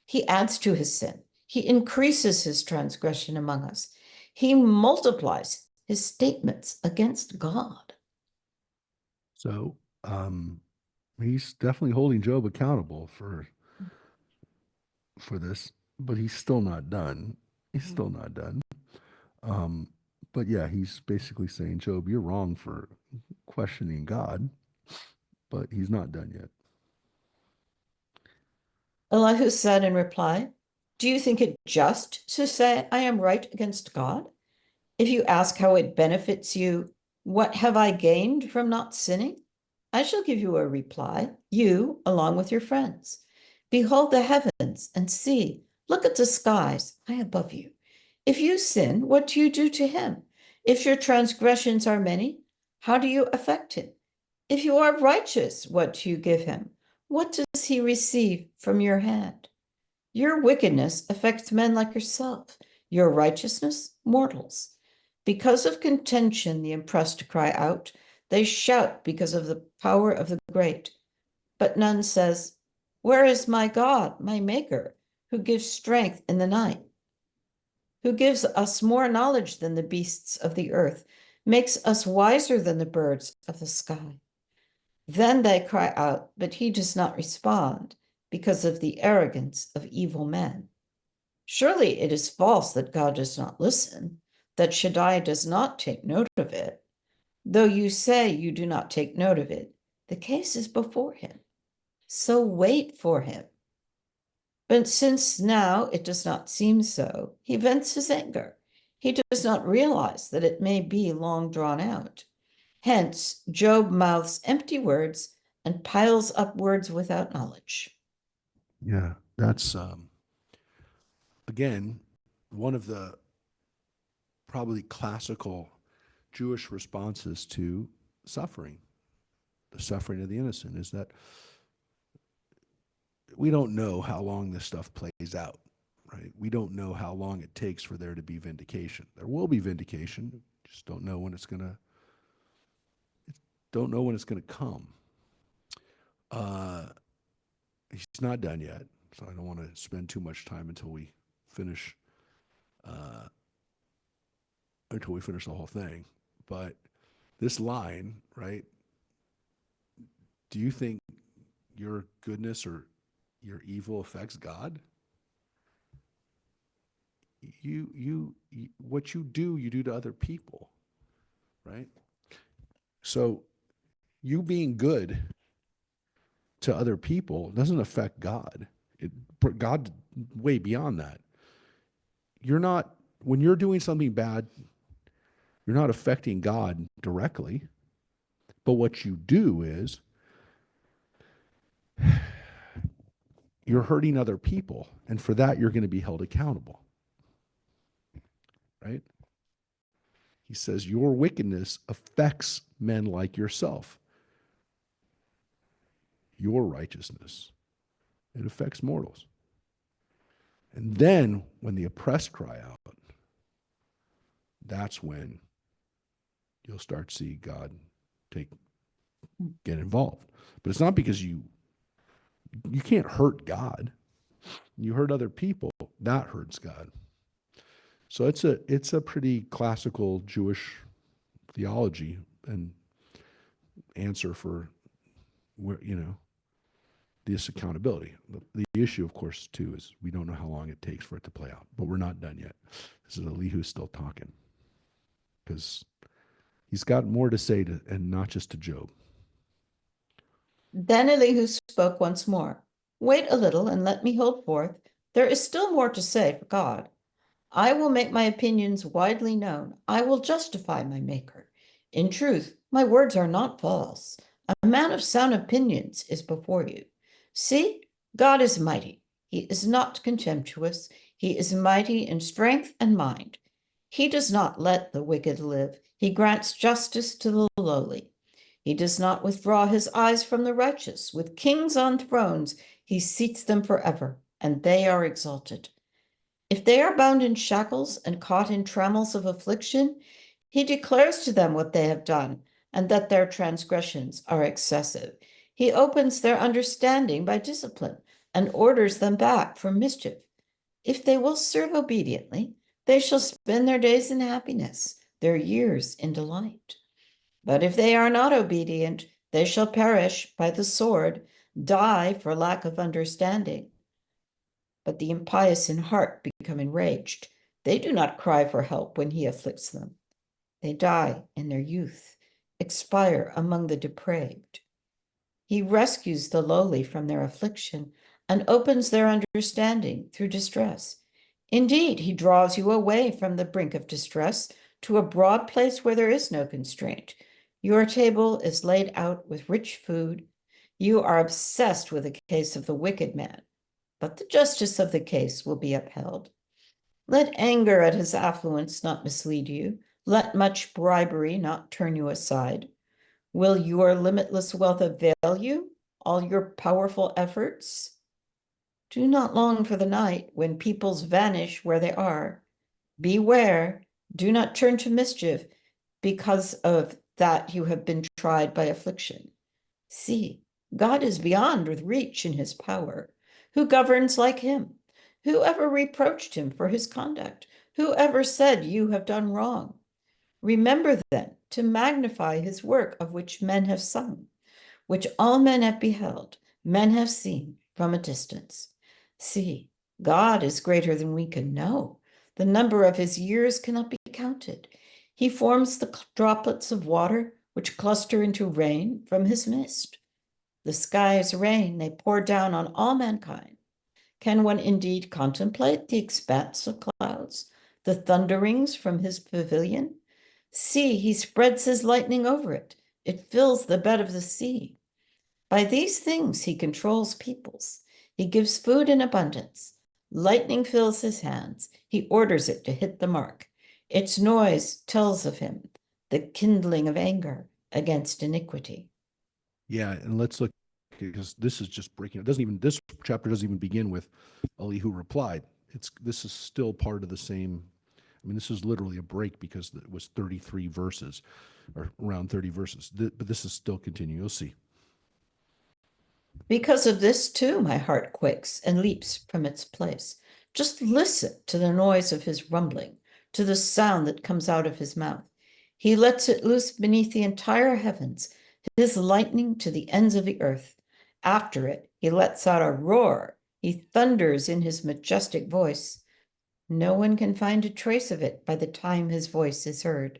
He adds to his sin. He increases his transgression among us. He multiplies his statements against God. So he's definitely holding Job accountable for this, but he's still not done. He's still not done. But yeah, he's basically saying, Job, you're wrong for questioning God, but he's not done yet. Elihu said in reply, do you think it just to say I am right against God? If you ask how it benefits you, what have I gained from not sinning? I shall give you a reply, you along with your friends. Behold the heavens and see, look at the skies high above you. If you sin, what do you do to him? If your transgressions are many, how do you affect him? If you are righteous, what do you give him? What does he receive from your hand? Your wickedness affects men like yourself, your righteousness, mortals. Because of contention, the oppressed cry out. They shout because of the power of the great. But none says, where is my God, my Maker, who gives strength in the night, who gives us more knowledge than the beasts of the earth, makes us wiser than the birds of the sky? Then they cry out, but he does not respond because of the arrogance of evil men. Surely it is false that God does not listen, that Shaddai does not take note of it. Though you say you do not take note of it, the case is before him. So wait for him. But since now it does not seem so, he vents his anger. He does not realize that it may be long drawn out. Hence, Job mouths empty words and piles up words without knowledge. Yeah, that's again one of the probably classical Jewish responses to suffering. The suffering of the innocent is that we don't know how long this stuff plays out, right? We don't know how long it takes for there to be vindication. There will be vindication, just don't know when it's gonna come. He's not done yet, so I don't want to spend too much time until we finish the whole thing. But this line, right? Do you think your goodness or your evil affects God? You what you do to other people, right? So you being good to other people doesn't affect God. God way beyond that. You're not, when you're doing something bad, you're not affecting God directly. But what you do is you're hurting other people, and for that you're going to be held accountable. Right? He says your wickedness affects men like yourself. Your righteousness, it affects mortals. And then when the oppressed cry out, that's when you'll start to see God get involved. But it's not because you you can't hurt God. You hurt other people, that hurts God. So it's a pretty classical Jewish theology and answer for where, this accountability. The issue, of course, too, is we don't know how long it takes for it to play out, but we're not done yet. This is Elihu still talking because he's got more to say to, and not just to Job. Then Elihu spoke once more. Wait a little and let me hold forth. There is still more to say for God. I will make my opinions widely known. I will justify my maker. In truth, my words are not false. A man of sound opinions is before you. See, God is mighty. He is not contemptuous. He is mighty in strength and mind. He does not let the wicked live. He grants justice to the lowly. He does not withdraw his eyes from the righteous. With kings on thrones, he seats them forever, and they are exalted. If they are bound in shackles and caught in trammels of affliction, he declares to them what they have done, and that their transgressions are excessive. He opens their understanding by discipline and orders them back from mischief. If they will serve obediently, they shall spend their days in happiness, their years in delight. But if they are not obedient, they shall perish by the sword, die for lack of understanding. But the impious in heart become enraged. They do not cry for help when he afflicts them. They die in their youth, expire among the depraved. He rescues the lowly from their affliction and opens their understanding through distress. Indeed, he draws you away from the brink of distress to a broad place where there is no constraint. Your table is laid out with rich food. You are obsessed with the case of the wicked man, but the justice of the case will be upheld. Let anger at his affluence not mislead you. Let much bribery not turn you aside. Will your limitless wealth avail you, all your powerful efforts? Do not long for the night when peoples vanish where they are. Beware, do not turn to mischief, because of that you have been tried by affliction. See, God is beyond reach in his power. Who governs like him? Who ever reproached him for his conduct? Who ever said, you have done wrong? Remember then to magnify his work of which men have sung, which all men have beheld, men have seen from a distance. See, God is greater than we can know. The number of his years cannot be counted. He forms the droplets of water which cluster into rain from his mist. The skies rain, they pour down on all mankind. Can one indeed contemplate the expanse of clouds, the thunderings from his pavilion? See, he spreads his lightning over it. It fills the bed of the sea. By these things he controls peoples. He gives food in abundance. Lightning fills his hands. He orders it to hit the mark. Its noise tells of him, the kindling of anger against iniquity. Yeah, and let's look, because this is just breaking. It doesn't even, this chapter doesn't even begin with Elihu replied. This is still part of the same. I mean, this is literally a break because it was 33 verses, or around 30 verses. But this is still continuing. You'll see. Because of this, too, my heart quakes and leaps from its place. Just listen to the noise of his rumbling, to the sound that comes out of his mouth. He lets it loose beneath the entire heavens, his lightning to the ends of the earth. After it, he lets out a roar. He thunders in his majestic voice. No one can find a trace of it by the time his voice is heard.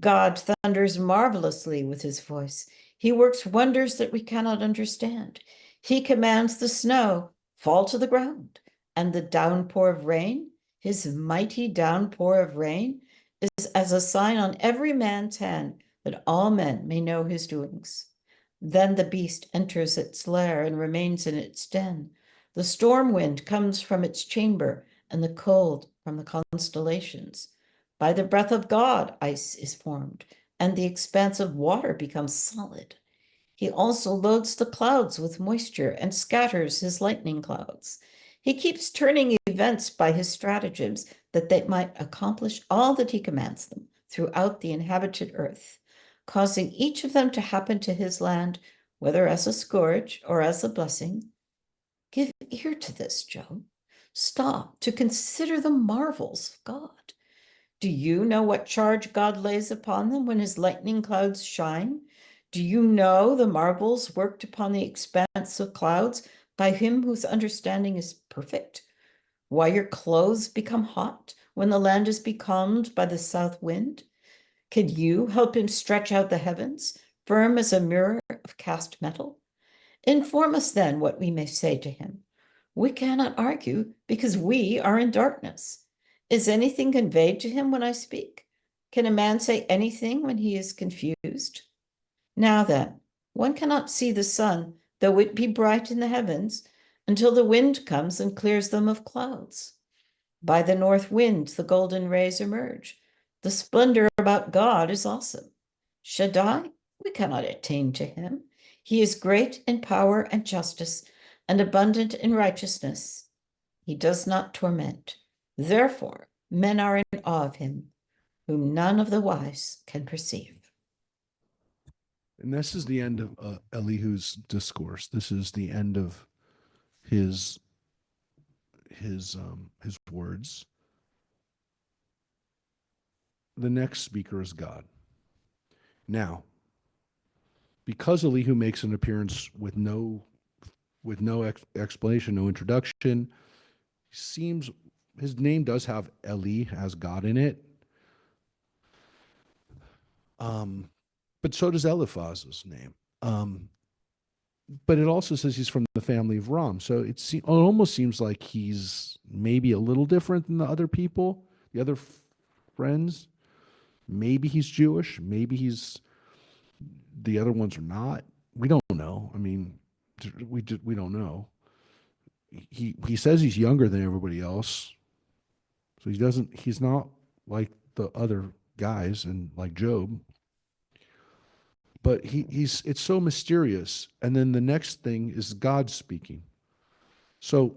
God thunders marvelously with his voice. He works wonders that we cannot understand. He commands the snow, fall to the ground, and the downpour of rain, his mighty downpour of rain, is as a sign on every man's hand that all men may know his doings. Then the beast enters its lair and remains in its den. The storm wind comes from its chamber, and the cold from the constellations. By the breath of God, ice is formed, and the expanse of water becomes solid. He also loads the clouds with moisture and scatters his lightning clouds. He keeps turning events by his stratagems that they might accomplish all that he commands them throughout the inhabited earth, causing each of them to happen to his land, whether as a scourge or as a blessing. Give ear to this, Job. Stop to consider the marvels of God. Do you know what charge God lays upon them when his lightning clouds shine? Do you know the marvels worked upon the expanse of clouds by him whose understanding is perfect? Why your clothes become hot when the land is becalmed by the south wind? Can you help him stretch out the heavens, firm as a mirror of cast metal? Inform us then what we may say to him. We cannot argue because we are in darkness. Is anything conveyed to him when I speak? Can a man say anything when he is confused? Now then, one cannot see the sun, though it be bright in the heavens, until the wind comes and clears them of clouds. By the north wind, the golden rays emerge. The splendor about God is awesome. Shaddai, we cannot attain to him. He is great in power and justice and abundant in righteousness. He does not torment. Therefore, men are in awe of him, whom none of the wise can perceive. And this is the end of Elihu's discourse. This is the end of his words. The next speaker is God. Now, because Elihu makes an appearance with no explanation, no introduction, seems his name does have Eli, has God in it. But so does Eliphaz's name. But it also says he's from the family of Ram. So it almost seems like he's maybe a little different than the other people, the other friends. Maybe he's Jewish. Maybe the other ones are not. We don't know. I mean, we don't know. He says he's younger than everybody else. So he's not like the other guys and like Job. But it's so mysterious. And then the next thing is God speaking. So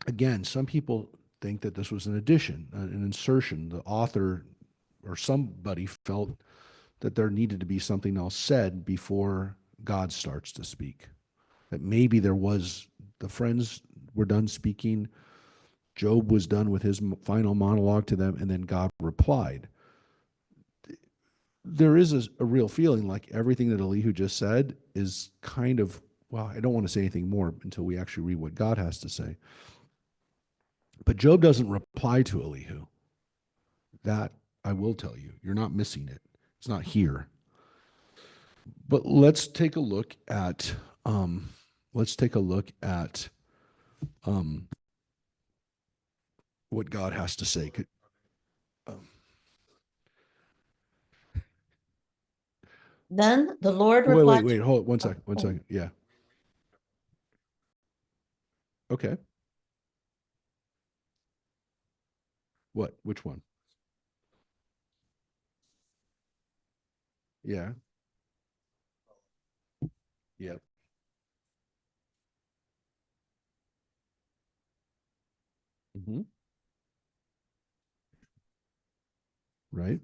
again, some people think that this was an addition, an insertion. The author or somebody felt that there needed to be something else said before God starts to speak. That maybe the friends were done speaking, Job was done with his final monologue to them, and then God replied. There is a real feeling like everything that Elihu just said is kind of, well, I don't want to say anything more until we actually read what God has to say. But Job doesn't reply to Elihu. That I will tell you. You're not missing it. It's not here. But let's take a look at what God has to say. Then the Lord replied. Wait, hold one second. Yeah. Okay. What? Which one? Yeah. Yep. Mm-hmm. Right.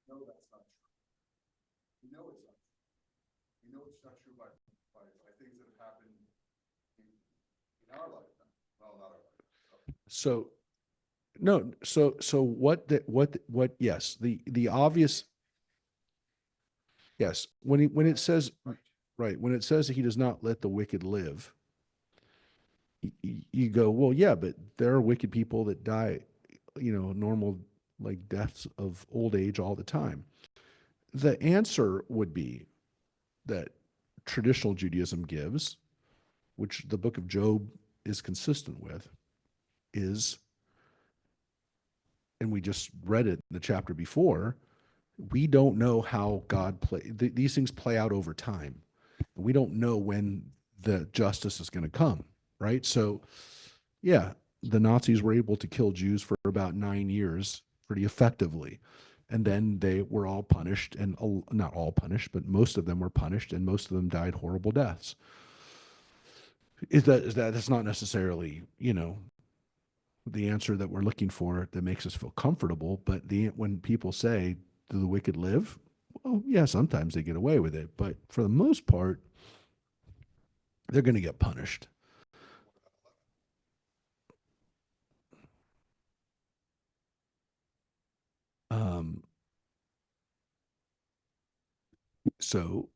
No, that's not true. We know it's not true. We know it's not true by things that have happened in our lifetime. Well, not our lifetime. So no, so what yes, the obvious yes, when it says right, when it says that he does not let the wicked live, you go, well, yeah, but there are wicked people that die, normal like deaths of old age all the time. The answer would be that traditional Judaism gives, which the book of Job is consistent with, is, and we just read it in the chapter before, we don't know how God these things play out over time. We don't know when the justice is going to come, right? So, yeah, the Nazis were able to kill Jews for about 9 years pretty effectively. And then they were all punished, and not all punished, but most of them were punished, and most of them died horrible deaths. That's not necessarily, the answer that we're looking for that makes us feel comfortable. But when people say, "Do the wicked live?" Well, yeah, sometimes they get away with it, but for the most part, they're going to get punished. Um, so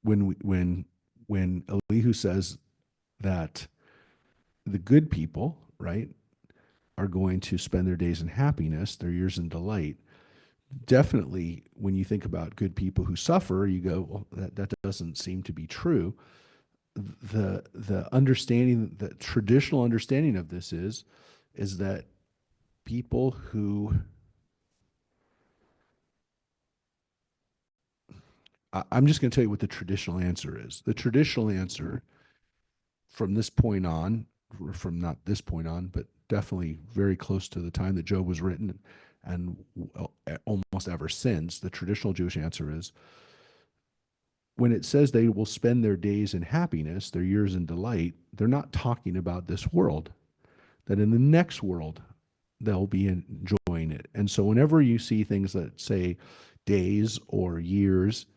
when Elihu says that the good people, right, are going to spend their days in happiness, their years in delight. Definitely, when you think about good people who suffer, you go, well, that doesn't seem to be true. The understanding, the traditional understanding of this is that people who I'm just going to tell you what the traditional answer is. The traditional answer from this point on, or from not this point on, but definitely very close to the time that Job was written and almost ever since, the traditional Jewish answer is when it says they will spend their days in happiness, their years in delight, they're not talking about this world, that in the next world, they'll be enjoying it. And so whenever you see things that say days or years,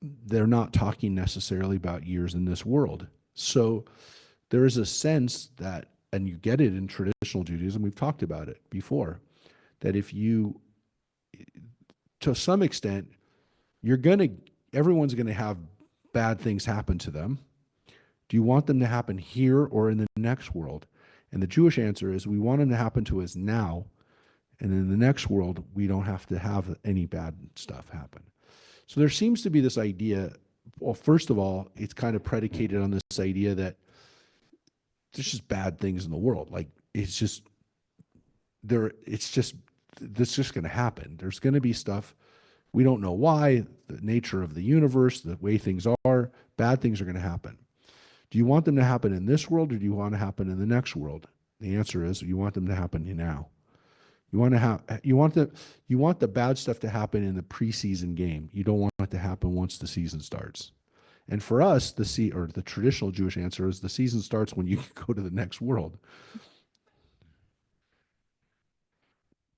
they're not talking necessarily about years in this world. So there is a sense that, and you get it in traditional Judaism, we've talked about it before, that if you, to some extent, everyone's going to have bad things happen to them. Do you want them to happen here or in the next world? And the Jewish answer is we want them to happen to us now. And in the next world, we don't have to have any bad stuff happen. So there seems to be this idea. Well, first of all, it's kind of predicated on this idea that there's just bad things in the world. Like it's just that's just going to happen. There's going to be stuff we don't know why, the nature of the universe, the way things are, bad things are going to happen. Do you want them to happen in this world or do you want to happen in the next world? The answer is you want them to happen now. You want the bad stuff to happen in the preseason game. You don't want it to happen once the season starts. And for us, the traditional Jewish answer is the season starts when you go to the next world.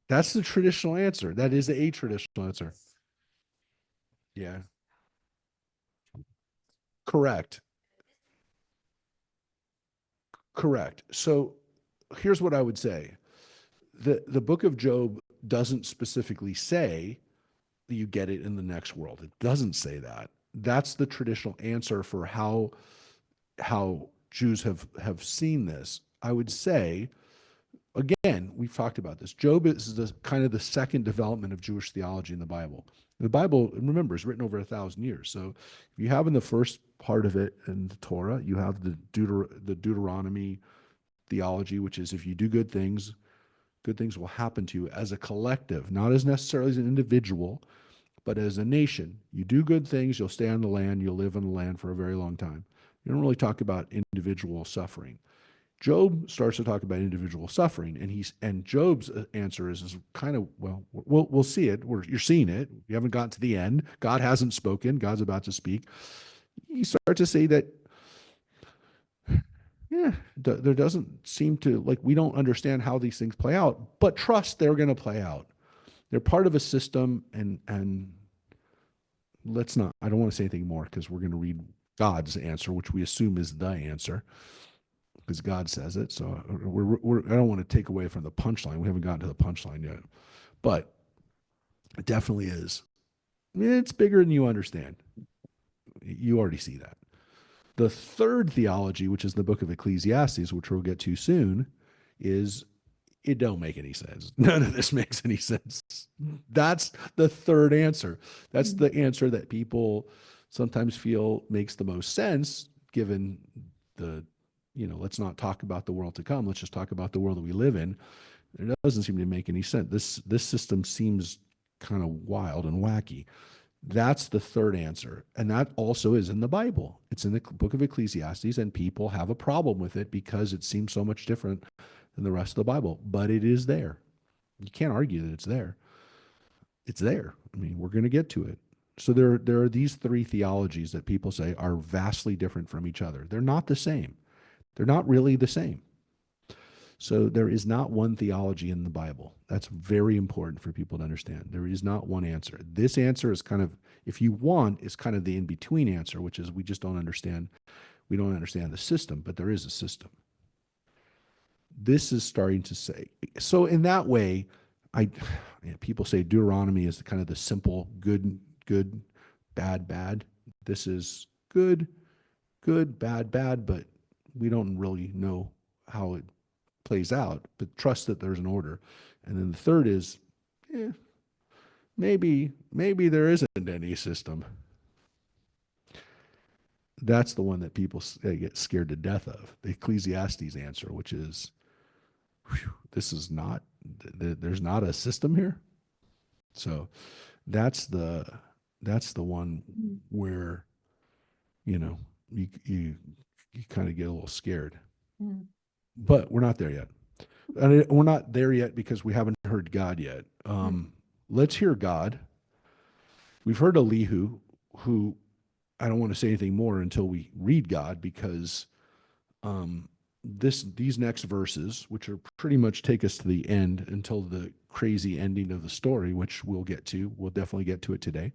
That's the traditional answer. That is a traditional answer. Yeah. Correct. Correct. So here's what I would say. The book of Job doesn't specifically say that you get it in the next world. It doesn't say that. That's the traditional answer for how Jews have seen this. I would say, again, we've talked about this. Job is the kind of the second development of Jewish theology in the Bible. The Bible, remember, is written over 1,000 years. So if you have in the first part of it in the Torah, you have the Deuteronomy theology, which is if you do good things will happen to you as a collective, not as necessarily as an individual, but as a nation. You do good things, you'll stay on the land, you'll live on the land for a very long time. You don't really talk about individual suffering. Job starts to talk about individual suffering, and Job's answer is kind of, well, we'll see it. You're seeing it. You haven't gotten to the end. God hasn't spoken. God's about to speak. You start to say that, yeah, there doesn't seem to, like, we don't understand how these things play out, but trust they're going to play out. They're part of a system, and let's not, I don't want to say anything more because we're going to read God's answer, which we assume is the answer because God says it. So I don't want to take away from the punchline. We haven't gotten to the punchline yet, but it definitely is. It's bigger than you understand. You already see that. The third theology, which is the book of Ecclesiastes, which we'll get to soon, is it don't make any sense. None of this makes any sense. That's the third answer. That's the answer that people sometimes feel makes the most sense given let's not talk about the world to come. Let's just talk about the world that we live in. It doesn't seem to make any sense. This system seems kind of wild and wacky. That's the third answer. And that also is in the Bible. It's in the book of Ecclesiastes, and people have a problem with it because it seems so much different than the rest of the Bible. But it is there. You can't argue that it's there. It's there. I mean, we're going to get to it. So there are these three theologies that people say are vastly different from each other. They're not the same. They're not really the same. So there is not one theology in the Bible. That's very important for people to understand. There is not one answer. This answer is kind of, if you want, is kind of the in-between answer, which is we just don't understand. We don't understand the system, but there is a system. This is starting to say, so in that way, people say Deuteronomy is kind of the simple good, good, bad, bad. This is good, good, bad, bad, but we don't really know how it plays out, but trust that there's an order. And then the third is, maybe there isn't any system. That's the one that people get scared to death of. The Ecclesiastes answer, which is, this is not, there's not a system here. So that's the one where, you kind of get a little scared. Mm. But we're not there yet. And we're not there yet because we haven't heard God yet. Let's hear God. We've heard Elihu, who I don't want to say anything more until we read God, because these next verses, which are pretty much take us to the end until the crazy ending of the story, which we'll definitely get to it today.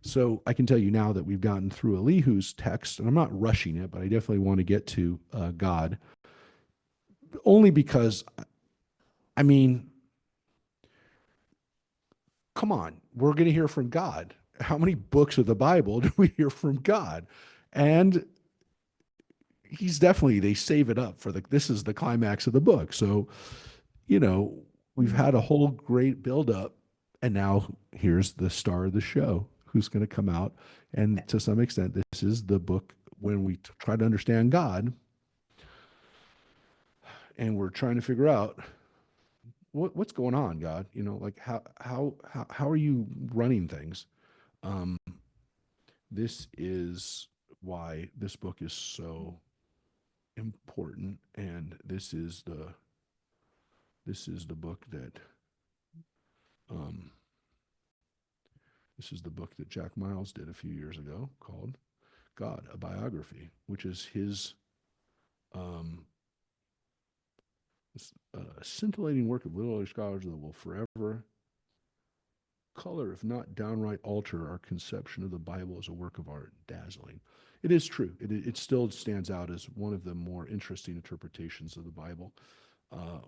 So I can tell you now that we've gotten through Elihu's text, and I'm not rushing it, but I definitely want to get to God, only because, I mean, come on, we're going to hear from God. How many books of the Bible do we hear from God? And he's definitely, they save it up for this is the climax of the book. So, we've had a whole great buildup, and now here's the star of the show who's going to come out. And to some extent, this is the book when we try to understand God, and we're trying to figure out what's going on, God. Like how are you running things? This is why this book is so important, and this is the book that this is the book that Jack Miles did a few years ago called God, a Biography, which is his scintillating work of literary scholars that will forever color, if not downright alter, our conception of the Bible as a work of art. Dazzling. It is true. It still stands out as one of the more interesting interpretations of the Bible,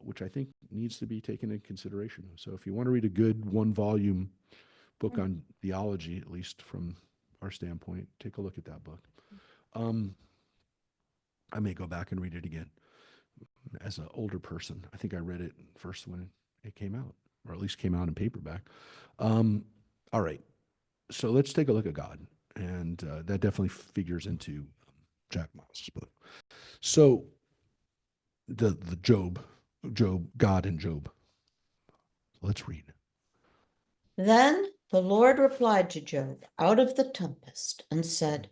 which I think needs to be taken into consideration. So if you want to read a good one-volume book on theology, at least from our standpoint, take a look at that book. I may go back and read it again as an older person. I think I read it first when it came out, or at least came out in paperback. All right, so let's take a look at God, and that definitely figures into Jack Miles' book. So the Job, God and Job. Let's read. Then the Lord replied to Job out of the tempest and said,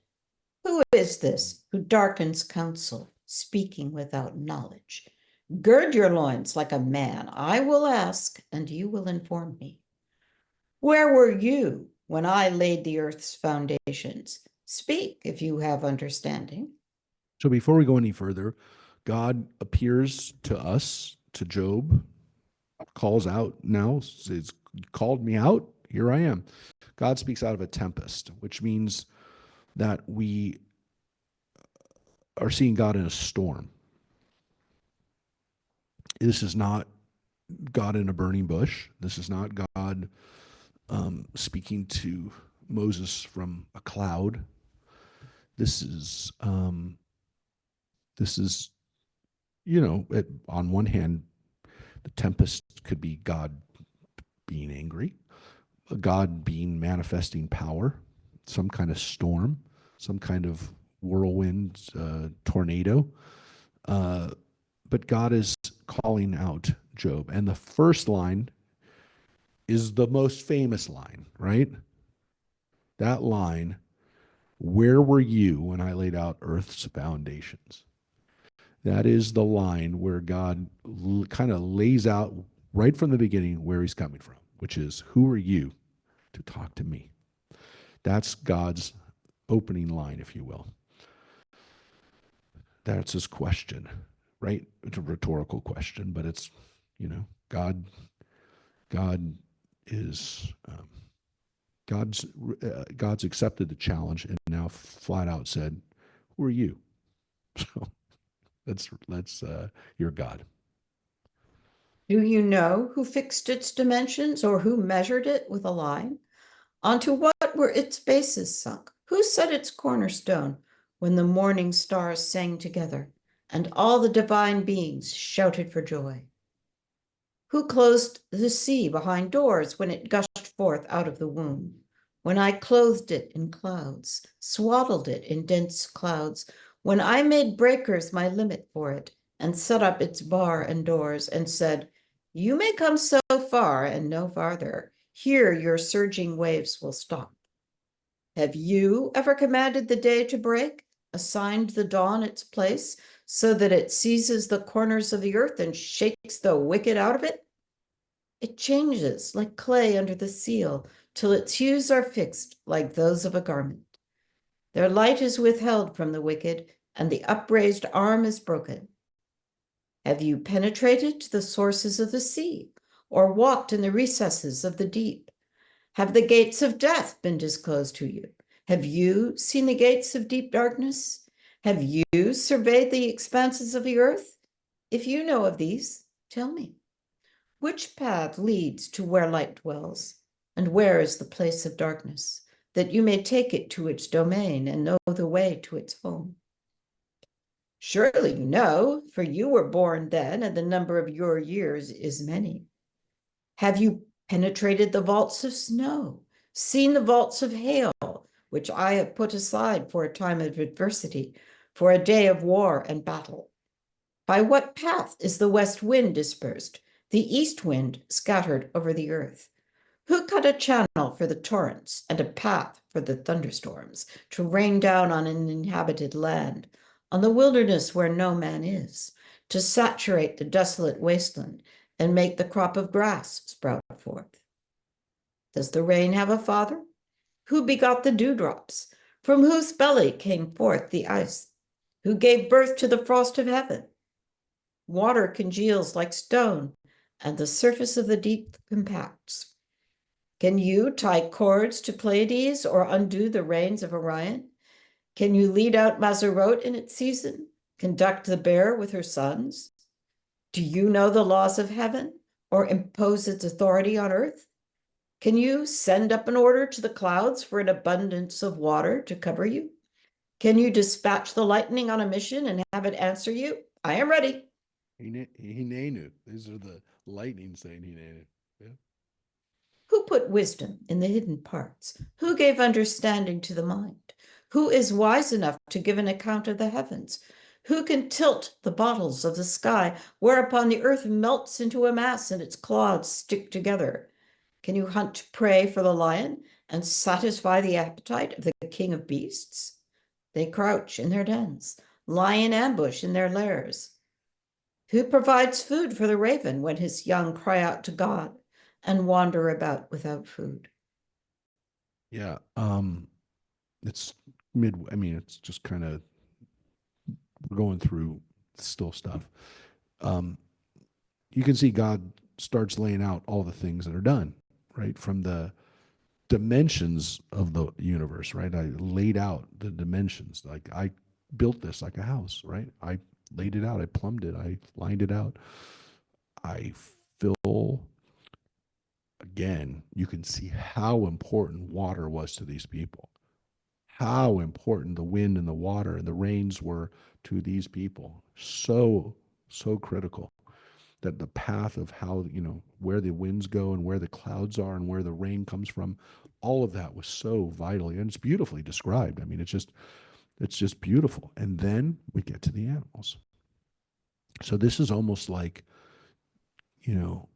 "Who is this who darkens counsel, speaking without knowledge? Gird your loins like a man. I will ask, and you will inform me. Where were you when I laid the earth's foundations? Speak if you have understanding." So before we go any further, God appears to us, to Job, calls out now, says, called me out, here I am. God speaks out of a tempest, which means that we are seeing God in a storm. This is not God in a burning bush. This is not God speaking to Moses from a cloud. This is, on one hand, the tempest could be God being angry, God being manifesting power, some kind of storm, some kind of whirlwind, tornado. But God is calling out Job. And the first line is the most famous line, right? That line, where were you when I laid out earth's foundations? That is the line where God kind of lays out right from the beginning where he's coming from, which is, who are you to talk to me? That's God's opening line, if you will. That's his question. right? It's a rhetorical question, but it's, God, God is, God's accepted the challenge and now flat out said, "Who are you?" So let's your God. Do you know who fixed its dimensions or who measured it with a line? Onto what were its bases sunk? Who set its cornerstone when the morning stars sang together and all the divine beings shouted for joy? Who closed the sea behind doors when it gushed forth out of the womb? When I clothed it in clouds, swaddled it in dense clouds, when I made breakers my limit for it and set up its bar and doors and said, "You may come so far and no farther. Here your surging waves will stop." Have you ever commanded the day to break, assigned the dawn its place, so that it seizes the corners of the earth and shakes the wicked out of it? It changes like clay under the seal, till its hues are fixed like those of a garment. Their light is withheld from the wicked, and the upraised arm is broken. Have you penetrated to the sources of the sea, or walked in the recesses of the deep? Have the gates of death been disclosed to you? Have you seen the gates of deep darkness? Have you surveyed the expanses of the earth? If you know of these, tell me. Which path leads to where light dwells, and where is the place of darkness, that you may take it to its domain and know the way to its home? Surely you know, for you were born then, and the number of your years is many. Have you penetrated the vaults of snow, seen the vaults of hail, which I have put aside for a time of adversity, for a day of war and battle? By what path is the west wind dispersed, the east wind scattered over the earth? Who cut a channel for the torrents and a path for the thunderstorms to rain down on an inhabited land, on the wilderness where no man is, to saturate the desolate wasteland and make the crop of grass sprout forth? Does the rain have a father? Who begot the dewdrops? From whose belly came forth the ice? Who gave birth to the frost of heaven? Water congeals like stone, and the surface of the deep compacts. Can you tie cords to Pleiades or undo the reins of Orion? Can you lead out Mazzaroth in its season? Conduct the bear with her sons? Do you know the laws of heaven or impose its authority on earth? Can you send up an order to the clouds for an abundance of water to cover you? Can you dispatch the lightning on a mission and have it answer you? I am ready. Hinenu. These are the lightning saying Hinenu. Yeah. Who put wisdom in the hidden parts? Who gave understanding to the mind? Who is wise enough to give an account of the heavens? Who can tilt the bottles of the sky, whereupon the earth melts into a mass and its clods stick together? Can you hunt prey for the lion and satisfy the appetite of the king of beasts? They crouch in their dens, lie in ambush in their lairs. Who provides food for the raven when his young cry out to God and wander about without food? Yeah. It's I mean, it's just kind of, we're going through still stuff. Um, you can see God starts laying out all the things that are done, right? From the dimensions of the universe, right? I laid out the dimensions. Like I built this like a house, right? I laid it out. I plumbed it. I lined it out. I fill, again, you can see how important water was to these people, how important the wind and the water and the rains were to these people. So, so critical, that the path of how, where the winds go and where the clouds are and where the rain comes from, all of that was so vital, and it's beautifully described. I mean, it's just beautiful. And then we get to the animals. So this is almost like, you know,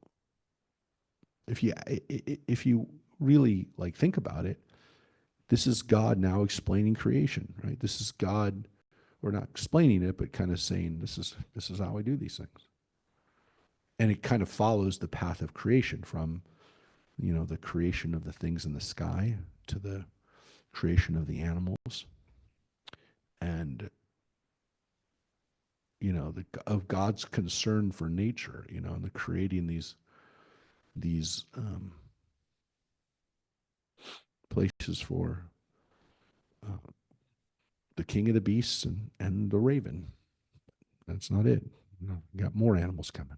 if you really like think about it, this is God now explaining creation, right? This is God, or not explaining it, but kind of saying this is how I do these things. And it kind of follows the path of creation, from the creation of the things in the sky to the creation of the animals. And of God's concern for nature, and the creating these places for uh, the king of the beasts and the raven. That's not it. No, got more animals coming.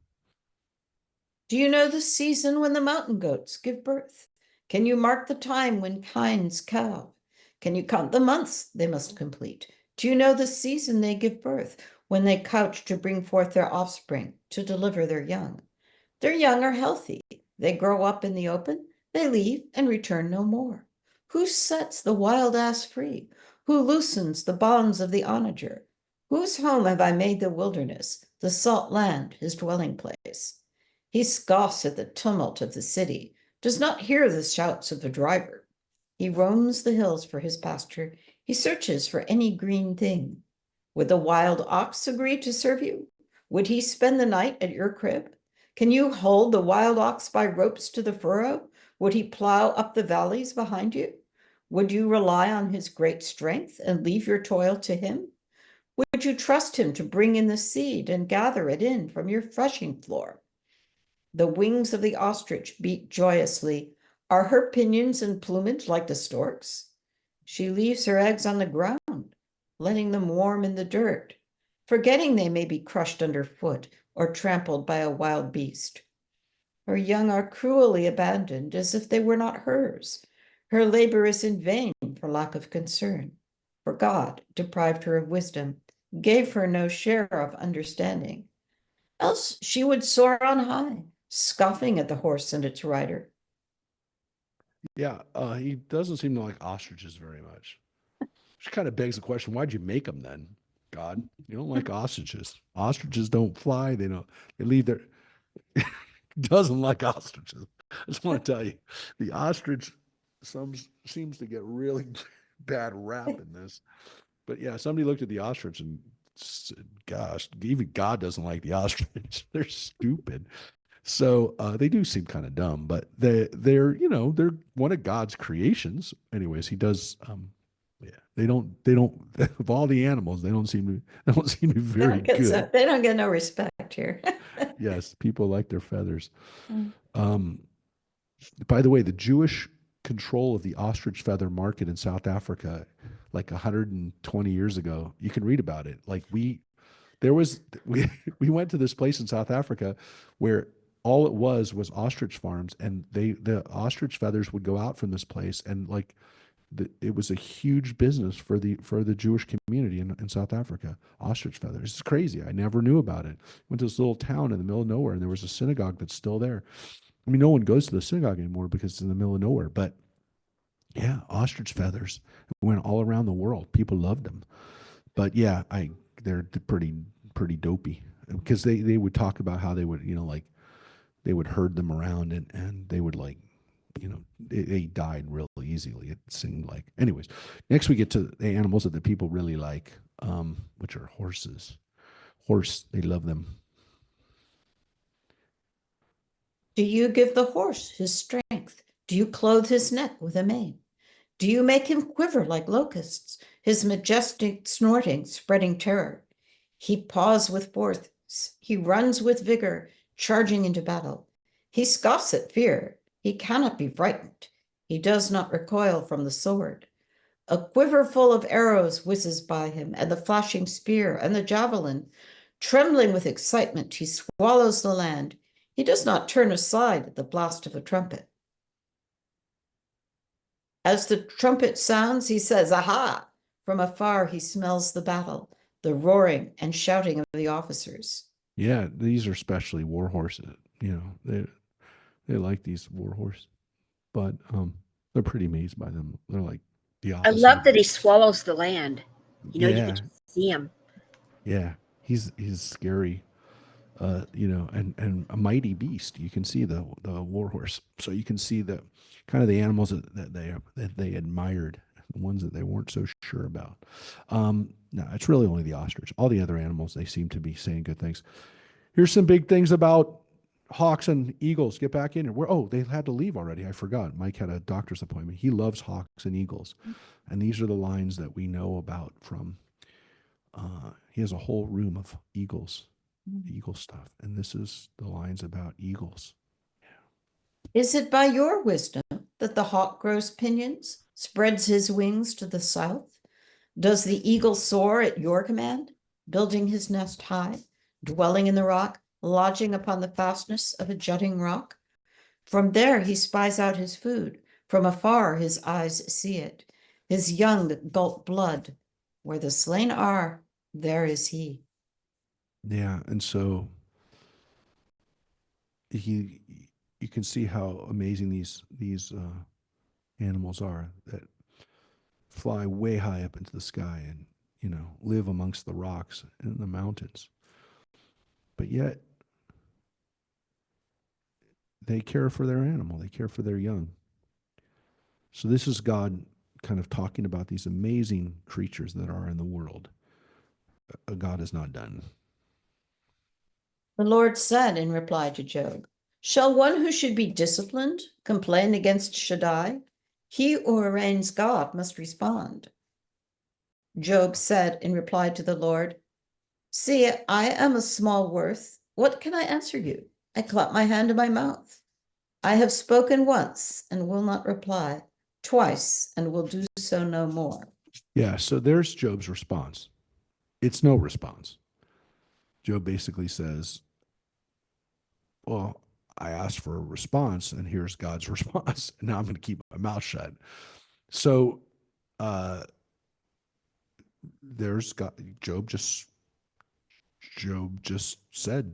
Do you know the season when the mountain goats give birth? Can you mark the time when hinds calve? Can you count the months they must complete? Do you know the season they give birth, when they couch to bring forth their offspring, to deliver their young? Their young are healthy. They grow up in the open, they leave and return no more. Who sets the wild ass free? Who loosens the bonds of the onager? Whose home have I made the wilderness, the salt land his dwelling place? He scoffs at the tumult of the city, does not hear the shouts of the driver. He roams the hills for his pasture. He searches for any green thing. Would the wild ox agree to serve you? Would he spend the night at your crib? Can you hold the wild ox by ropes to the furrow? Would he plow up the valleys behind you? Would you rely on his great strength and leave your toil to him? Would you trust him to bring in the seed and gather it in from your threshing floor? The wings of the ostrich beat joyously. Are her pinions and plumage like the stork's? She leaves her eggs on the ground, letting them warm in the dirt, forgetting they may be crushed underfoot or trampled by a wild beast. Her young are cruelly abandoned as if they were not hers. Her labor is in vain for lack of concern, for God deprived her of wisdom, gave her no share of understanding. Else she would soar on high, scoffing at the horse and its rider. Yeah, he doesn't seem to like ostriches very much. Which kind of begs the question: why'd you make them then, God? You don't like ostriches. Ostriches don't fly. They don't. They leave their. Doesn't like ostriches. I just want to tell you, the ostrich seems to get really bad rap in this. But yeah, somebody looked at the ostrich and said, "Gosh, even God doesn't like the ostrich. They're stupid." So they do seem kind of dumb, but they're one of God's creations. Anyways, he does. Yeah, they don't of all the animals, they don't seem to be very good. They don't get no respect here. Yes, people like their feathers. Mm. Um, by the way, the Jewish control of the ostrich feather market in South Africa, like 120 years ago, you can read about it. Like there was, we went to this place in South Africa where all it was ostrich farms, and the ostrich feathers would go out from this place, and like it was a huge business for the Jewish community in South Africa. Ostrich feathers. It's crazy. I never knew about it. Went to this little town in the middle of nowhere, and there was a synagogue that's still there. I mean, no one goes to the synagogue anymore because it's in the middle of nowhere. But yeah, ostrich feathers went all around the world. People loved them. But yeah, they're pretty dopey, because they would talk about how they would, like they would herd them around, and they would, like, they died real easily, it seemed like. Anyways, next we get to the animals that the people really like, which are horses. They love them. Do you give the horse his strength? Do you clothe his neck with a mane? Do you make him quiver like locusts, his majestic snorting spreading terror? He paws with force, he runs with vigor, charging into battle. He scoffs at fear, he cannot be frightened. He does not recoil from the sword. A quiver full of arrows whizzes by him, and the flashing spear and the javelin. Trembling with excitement, he swallows the land. He does not turn aside at the blast of a trumpet. As the trumpet sounds, he says, "Aha!" From afar, he smells the battle, the roaring and shouting of the officers. Yeah, these are especially war horses. They like these war horses, but they're pretty amazed by them. They're like the I opposite. love that he swallows the land. You can Yeah, just see him. yeah. He's scary. And a mighty beast. You can see the war horse, so you can see the kind of the animals that they admired, the ones that they weren't so sure about. No, it's really only the ostrich. All the other animals, they seem to be saying good things. Here's some big things about hawks and eagles. Get back in here. They had to leave already. I forgot. Mike had a doctor's appointment. He loves hawks and eagles, and these are the lines that we know about from He has a whole room of eagles, eagle stuff. And this is the lines about eagles. Is it by your wisdom that the hawk grows pinions, spreads his wings to the south? Does the eagle soar at your command, building his nest high, dwelling in the rock, lodging upon the fastness of a jutting rock? From there he spies out his food. From afar his eyes see it. His young gulp blood. Where the slain are, there is he. Yeah. And so you can see how amazing these animals are that fly way high up into the sky and, live amongst the rocks and the mountains. But yet they care for their animal, they care for their young. So this is God kind of talking about these amazing creatures that are in the world. God is not done. The Lord said in reply to Job, shall one who should be disciplined complain against Shaddai? He who arraigns God must respond. Job said in reply to the Lord, see, I am of small worth. What can I answer you? I clap my hand to my mouth. I have spoken once and will not reply, twice and will do so no more. Yeah, so there's Job's response. It's no response. Job basically says, well, I asked for a response and here's God's response. And now I'm going to keep my mouth shut. So there's God. Job just said,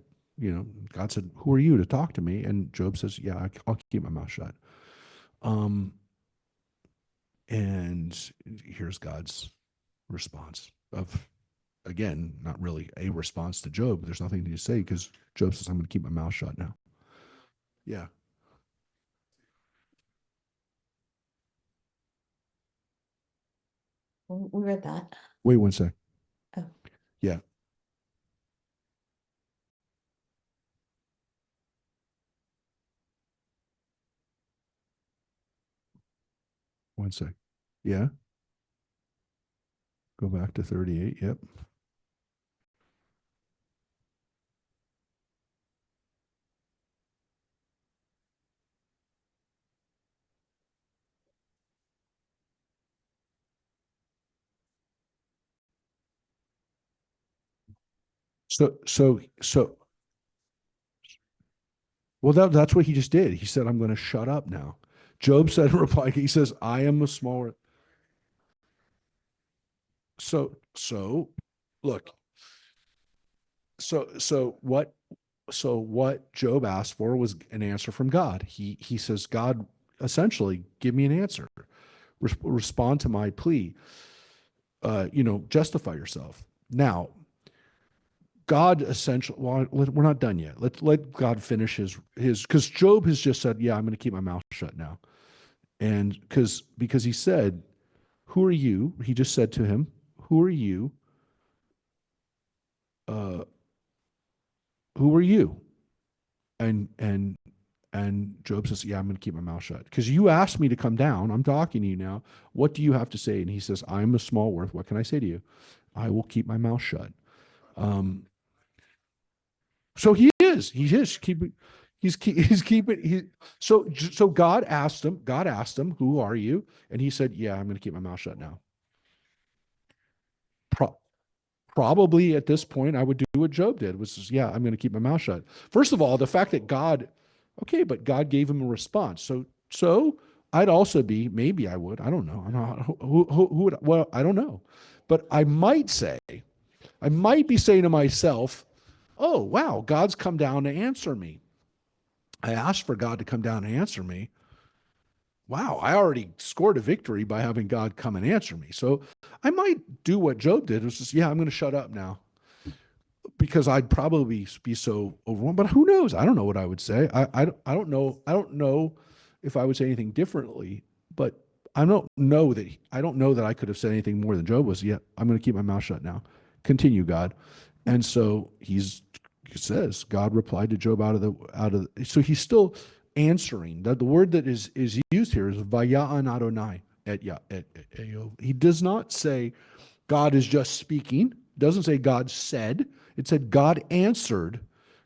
God said, who are you to talk to me? And Job says, yeah, I'll keep my mouth shut. And here's God's response of, again, not really a response to Job. There's nothing to say because Job says, I'm going to keep my mouth shut now. Yeah. We read that. Wait one sec. Oh. Yeah. One sec. Yeah. Go back to 38. Yep. So, well, that's what he just did. He said, I'm going to shut up now. Job said in reply, he says, I am a smaller. So look, so what Job asked for was an answer from God. He says, God, essentially, give me an answer. Respond to my plea. Justify yourself. Now, God essentially, well, we're not done yet. Let God finish his, because Job has just said, yeah, I'm going to keep my mouth shut now. And because he said, who are you? He just said to him, who are you? Who are you? And Job says, yeah, I'm going to keep my mouth shut because you asked me to come down. I'm talking to you now. What do you have to say? And he says, I'm a small worth. What can I say to you? I will keep my mouth shut. So he's keeping, so God asked him, who are you? And he said, yeah, I'm going to keep my mouth shut now. Probably at this point, I would do what Job did, which is, yeah, I'm going to keep my mouth shut. First of all, the fact that but God gave him a response. So I'd also be, maybe I would, I don't know. I don't know who would, well, I don't know. But I might be saying to myself, oh, wow, God's come down to answer me. I asked for God to come down and answer me. Wow, I already scored a victory by having God come and answer me. So I might do what Job did, which is, yeah, I'm going to shut up now because I'd probably be so overwhelmed. But who knows? I don't know what I would say. I don't know. I don't know if I would say anything differently, but I don't know that I could have said anything more than Job was. Yeah, I'm going to keep my mouth shut now. Continue, God. And so he says, God replied to Job so he's still answering. That the word that is used here is Vaya'an Adonai. He does not say God is just speaking. It doesn't say God said. It said God answered.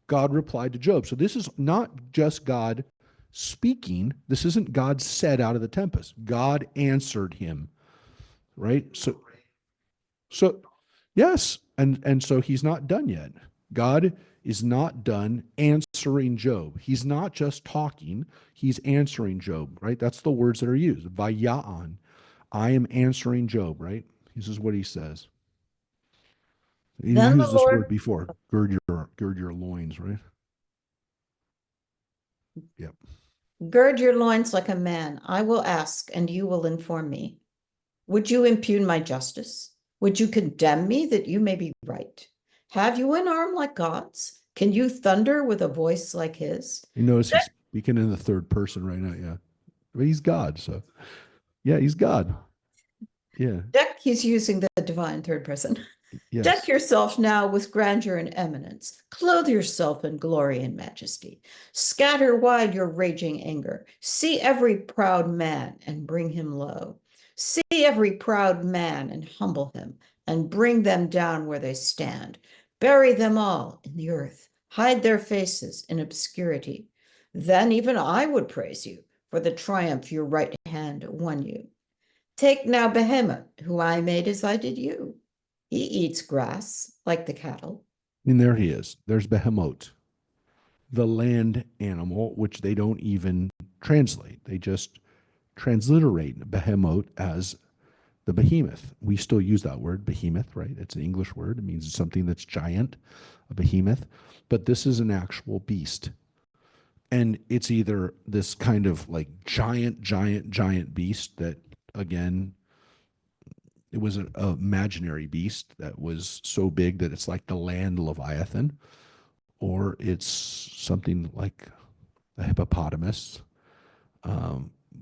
God replied to Job. So this is not just God speaking. This isn't God said out of the tempest. God answered him, right? So yes, and so he's not done yet. God is not done answering Job. He's not just talking, he's answering Job, right? That's the words that are used. Vaya'an. I am answering Job, right? This is what he says. He Then the used this word Lord, before. Gird your loins, right? Yep. gird your loins like a man. I will ask, and you will inform me. Would you impugn my justice? Would you condemn me that you may be right? Have you an arm like God's? Can you thunder with a voice like his? You notice he's speaking in the third person right now, yeah. But he's God, so yeah, he's God. Yeah. He's using the divine third person. Deck Yes. yourself now with grandeur and eminence. Clothe yourself in glory and majesty. Scatter wide your raging anger. See every proud man and bring him low. See every proud man and humble him and bring them down where they stand. Bury them all in the earth. Hide their faces in obscurity. Then even I would praise you for the triumph your right hand won you. Take now Behemoth, who I made as I did you. He eats grass like the cattle. And there he is. There's Behemoth, the land animal, which they don't even translate. They just transliterate Behemoth as the behemoth. We still use that word, behemoth, right? It's an English word. It means something that's giant, a behemoth. But this is an actual beast. And it's either this kind of like giant beast that, again, it was an imaginary beast that was so big that it's like the land Leviathan, or it's something like a hippopotamus,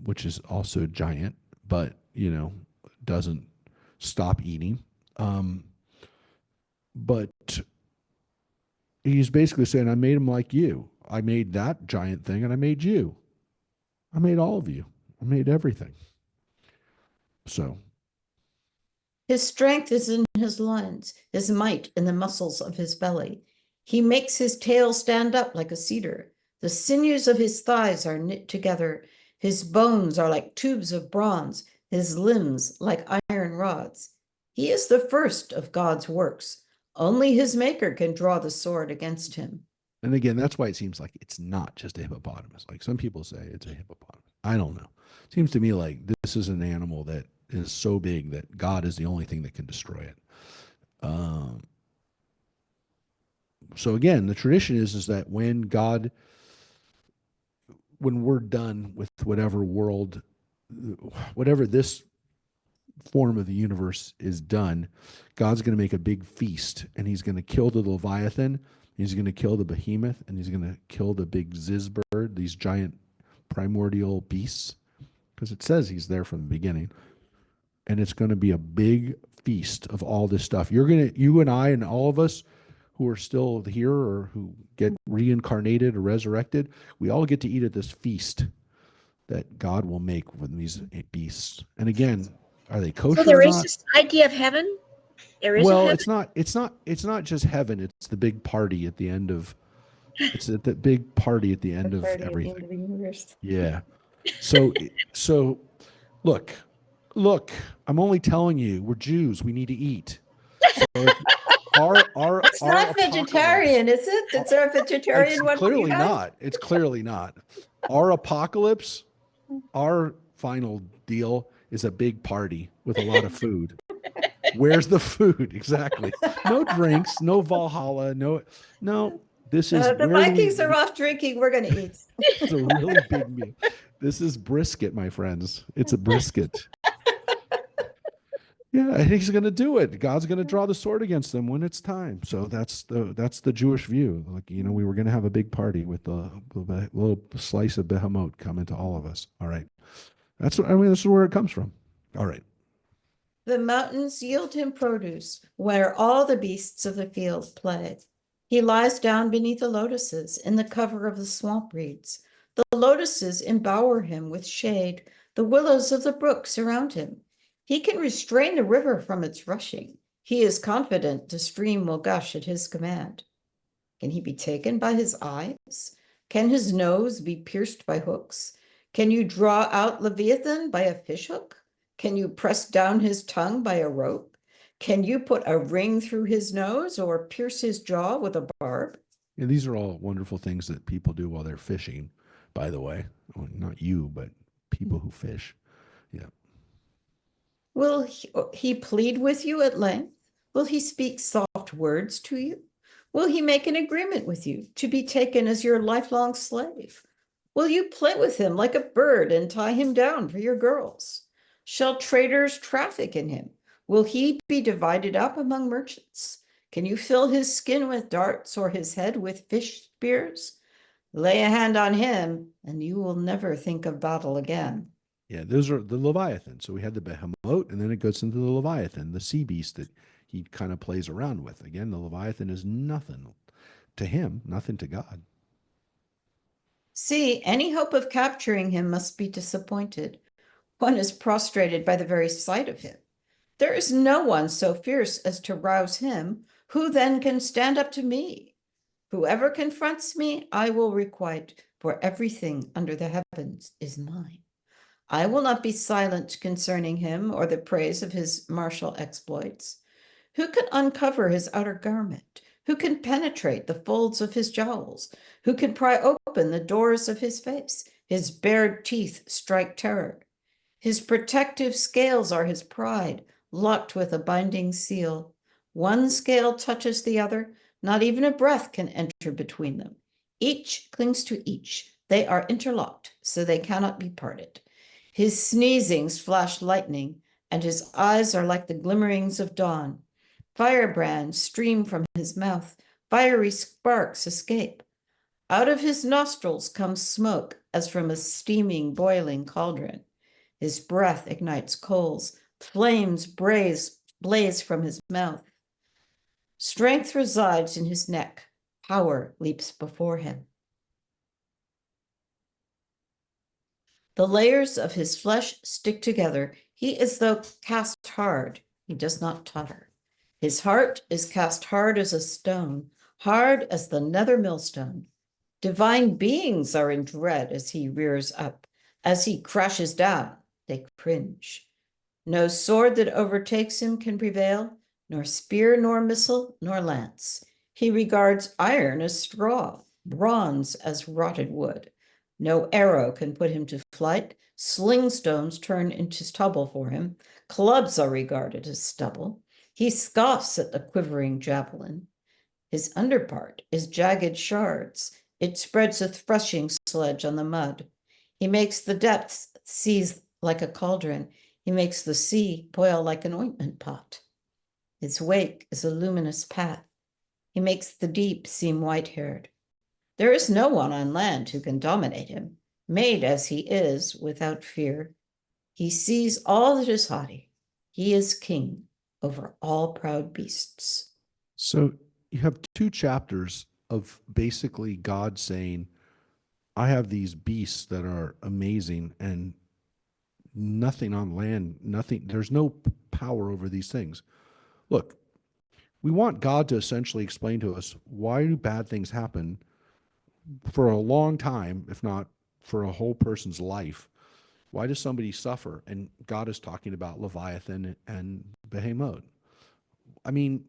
which is also giant, but doesn't stop eating. But he's basically saying, I made him like you. I made that giant thing, and I made you. I made all of you. I made everything. So His strength is in his loins, his might in the muscles of his belly. He makes his tail stand up like a cedar. The sinews of his thighs are knit together. His bones are like tubes of bronze, his limbs like iron rods. He is the first of God's works. Only his maker can draw the sword against him. And again, that's why it seems like it's not just a hippopotamus. Like some people say it's a hippopotamus. I don't know. It seems to me like this is an animal that is so big that God is the only thing that can destroy it. So again, the tradition is that when we're done with whatever this form of the universe is done, God's going to make a big feast, and he's going to kill the Leviathan, he's going to kill the behemoth, and he's going to kill the big ziz bird, these giant primordial beasts, because it says he's there from the beginning. And it's going to be a big feast of all this stuff. You and I and all of us who are still here or who get reincarnated or resurrected, we all get to eat at this feast that God will make with these beasts. And again, are they kosher So there or is not? this idea of heaven. There is a Well, heaven. it's not just heaven. It's the big party at the end of. It's the big party at the end of everything. the universe. Yeah. So look. I'm only telling you, we're Jews. We need to eat. So our It's not vegetarian, is it? It's our vegetarian it's one. clearly not. It's clearly not. Our apocalypse, our final deal is a big party with a lot of food. Where's the food? Exactly. No drinks, no Valhalla, no. This is The Vikings are off drinking. We're going to eat. It's a really big meal. This is brisket, my friends. It's a brisket. Yeah, and he's going to do it. God's going to draw the sword against them when it's time. So that's the Jewish view. Like, we were going to have a big party with the little slice of behemoth coming to all of us. All right. This is where it comes from. All right. The mountains yield him produce, where all the beasts of the field play. He lies down beneath the lotuses in the cover of the swamp reeds. The lotuses embower him with shade. The willows of the brook surround him. He can restrain the river from its rushing. He is confident the stream will gush at his command. Can he be taken by his eyes? Can his nose be pierced by hooks? Can you draw out Leviathan by a fishhook? Can you press down his tongue by a rope? Can you put a ring through his nose or pierce his jaw with a barb? Yeah, these are all wonderful things that people do while they're fishing, by the way. Well, not you, but people who fish. Yeah. Will he plead with you at length? Will he speak soft words to you? Will he make an agreement with you to be taken as your lifelong slave? Will you play with him like a bird and tie him down for your girls? Shall traders traffic in him? Will he be divided up among merchants? Can you fill his skin with darts or his head with fish spears? Lay a hand on him, and you will never think of battle again. Yeah, those are the Leviathan. So we had the Behemoth, and then it goes into the Leviathan, the sea beast that he kind of plays around with. Again, the Leviathan is nothing to him, nothing to God. See, any hope of capturing him must be disappointed. One is prostrated by the very sight of him. There is no one so fierce as to rouse him. Who then can stand up to me? Whoever confronts me, I will requite, for everything under the heavens is mine. I will not be silent concerning him or the praise of his martial exploits. Who can uncover his outer garment? Who can penetrate the folds of his jowls? Who can pry open the doors of his face? His bared teeth strike terror. His protective scales are his pride, locked with a binding seal. One scale touches the other, not even a breath can enter between them. Each clings to each. They are interlocked, so they cannot be parted. His sneezings flash lightning, and his eyes are like the glimmerings of dawn. Firebrands stream from his mouth, fiery sparks escape. Out of his nostrils comes smoke as from a steaming, boiling cauldron. His breath ignites coals, flames blaze from his mouth. Strength resides in his neck, power leaps before him. The layers of his flesh stick together. He is though cast hard, he does not totter. His heart is cast hard as a stone, hard as the nether millstone. Divine beings are in dread as he rears up. As he crashes down, they cringe. No sword that overtakes him can prevail, nor spear, nor missile, nor lance. He regards iron as straw, bronze as rotted wood. No arrow can put him to flight. Sling stones turn into stubble for him. Clubs are regarded as stubble. He scoffs at the quivering javelin. His underpart is jagged shards. It spreads a threshing sledge on the mud. He makes the depths seethe like a cauldron. He makes the sea boil like an ointment pot. His wake is a luminous path. He makes the deep seem white-haired. There is no one on land who can dominate him, made as he is without fear. He sees all that is haughty. He is king over all proud beasts. So you have two chapters of basically God saying, I have these beasts that are amazing and nothing on land, nothing, there's no power over these things. Look, we want God to essentially explain to us, why do bad things happen for a long time, if not for a whole person's life? Why does somebody suffer? And God is talking about Leviathan and Behemoth. I mean,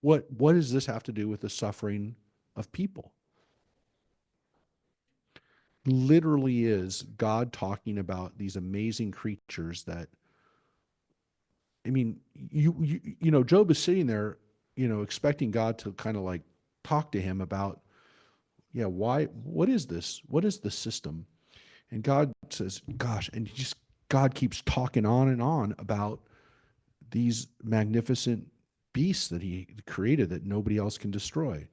what does this have to do with the suffering of people? Literally is God talking about these amazing creatures that, I mean, you know, Job is sitting there, you know, expecting God to kind of like talk to him about, yeah, why, what is this? What is the system? And God says, gosh, and God keeps talking on and on about these magnificent beasts that he created that nobody else can destroy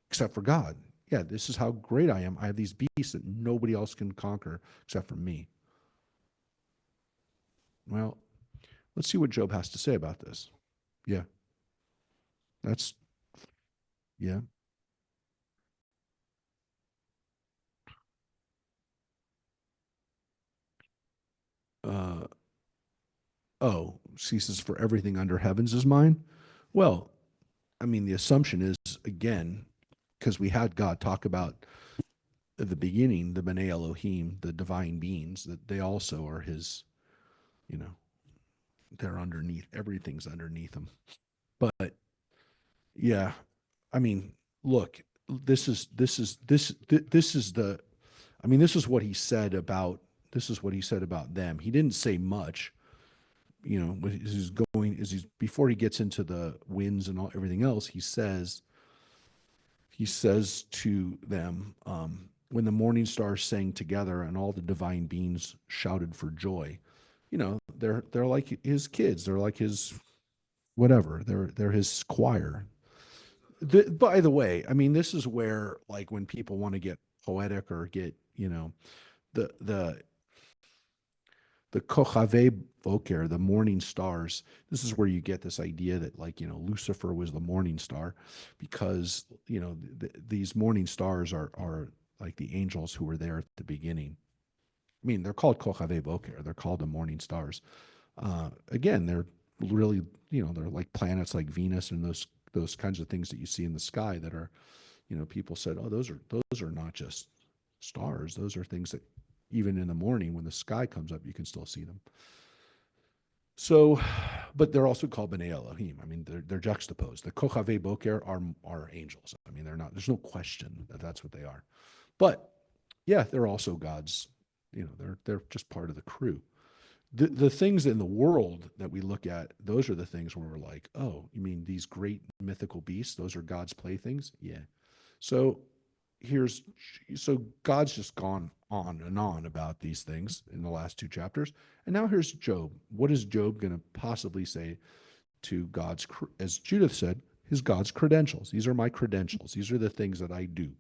except for God. Yeah, this is how great I am. I have these beasts that nobody else can conquer except for me. Well, let's see what Job has to say about this. Yeah, that's, yeah. Uh, oh, ceases for everything under heavens is mine. Well, I mean, the assumption is, again, because we had God talk about at the beginning, the B'nai Elohim, the divine beings, that they also are his, you know, they're underneath, everything's underneath them. But yeah, I mean, look, this is the, I mean, this is what he said about, this is what he said about them. He didn't say much, you know, as he's going, as he's, before he gets into the winds and all, everything else, he says to them, when the morning stars sang together and all the divine beings shouted for joy, you know, they're like his kids. They're like his whatever. They're his choir. By the way, I mean, this is where, like, when people want to get poetic or get, you know, the the the Kochave Boker, the morning stars. This is where you get this idea that, like, you know, Lucifer was the morning star, because, you know, these morning stars are like the angels who were there at the beginning. I mean, they're called Kochave Boker. They're called the morning stars. Again, they're really, you know, they're like planets like Venus and those kinds of things that you see in the sky that are, you know, people said, oh, those are not just stars. Those are things that even in the morning when the sky comes up, you can still see them. So, but they're also called B'nai Elohim. I mean, they're juxtaposed. The Kochave Boker are angels. I mean, they're not. There's no question that that's what they are. But yeah, they're also God's. You know, they're just part of the crew. The things in the world that we look at, those are the things where we're like, oh, you mean these great mythical beasts? Those are God's playthings? Yeah. So so God's just gone on and on about these things in the last two chapters. And now here's Job. What is Job going to possibly say to God's, as Judith said, his God's credentials? These are my credentials. These are the things that I do.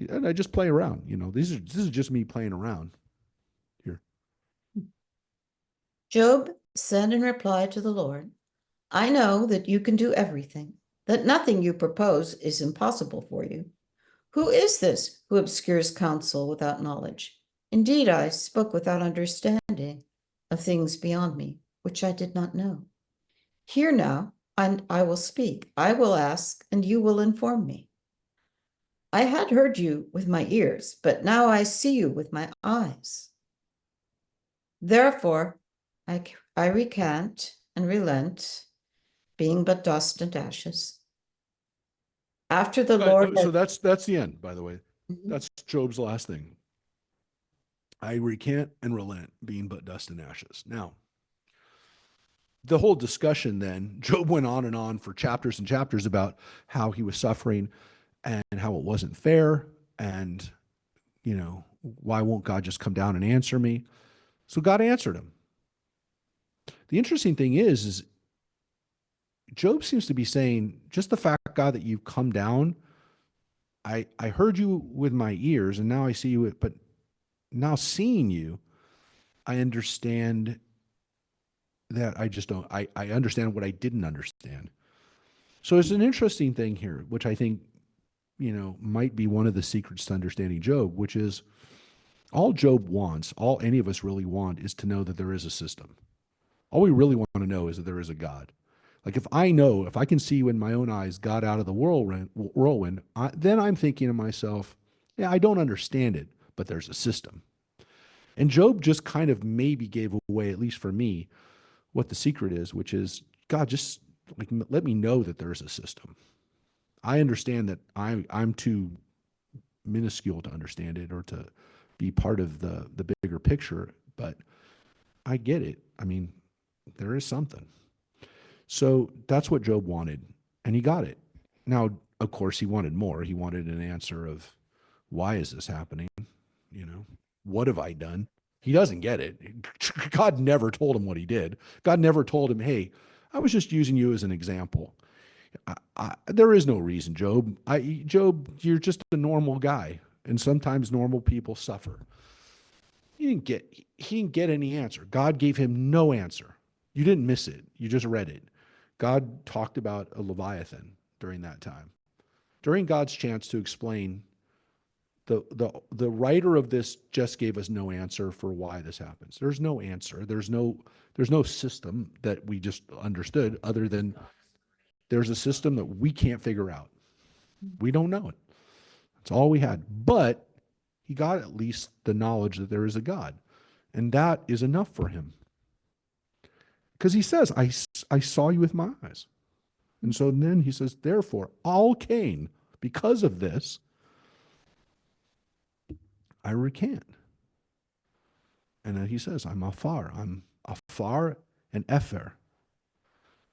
And I just play around. You know, this is just me playing around here. Job said in reply to the Lord, I know that you can do everything, that nothing you propose is impossible for you. Who is this who obscures counsel without knowledge? Indeed, I spoke without understanding of things beyond me, which I did not know. Hear now, and I will speak. I will ask, and you will inform me. I had heard you with my ears, but now I see you with my eyes. Therefore, I recant and relent, being but dust and ashes. After the Lord. So that's the end, by the way. Mhm. That's Job's last thing. I recant and relent, being but dust and ashes. Now, the whole discussion then, Job went on and on for chapters and chapters about how he was suffering and how it wasn't fair, and, you know, why won't God just come down and answer me? So God answered him. The interesting thing is Job seems to be saying, just the fact, God, that you've come down, I heard you with my ears, and now I see you, but now seeing you, I understand that I just don't, I understand what I didn't understand. So it's an interesting thing here, which I think, you know, might be one of the secrets to understanding Job, which is all Job wants, all any of us really want, is to know that there is a system. All we really want to know is that there is a God. Like, if I can see in my own eyes God out of the whirlwind, then I'm thinking to myself, yeah, I don't understand it, but there's a system. And Job just kind of maybe gave away, at least for me, what the secret is, which is, God, just like let me know that there's a system. I understand that I'm too minuscule to understand it or to be part of the bigger picture, but I get it. I mean, there is something. So that's what Job wanted, and he got it. Now, of course, he wanted more. He wanted an answer of, why is this happening? You know, what have I done? He doesn't get it. God never told him what he did. God never told him, hey, I was just using you as an example. There is no reason, Job. Job, you're just a normal guy, and sometimes normal people suffer. He didn't get any answer. God gave him no answer. You didn't miss it. You just read it. God talked about a Leviathan during that time. During God's chance to explain The writer of this just gave us no answer for why this happens. There's no answer. There's no system that we just understood other than there's a system that we can't figure out. We don't know it. That's all we had. But he got at least the knowledge that there is a God. And that is enough for him. Because he says, I saw you with my eyes. And so then he says, therefore, all Cain, because of this, I recant. And then he says, I'm afar and efer,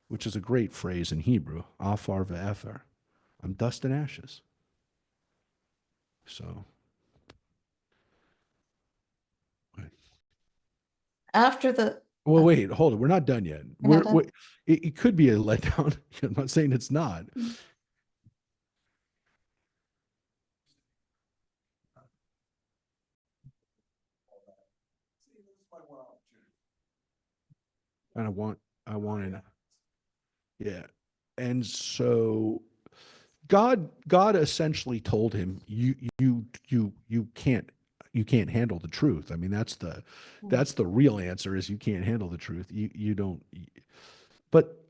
which is a great phrase in Hebrew, afar ve'efer. I'm dust and ashes. So, After the well, wait, hold it. We're not done yet. We're not done? It could be a letdown. I'm not saying it's not. And I wanted, yeah. And so God essentially told him, you can't handle the truth. I mean, that's the real answer is you can't handle the truth. You don't, but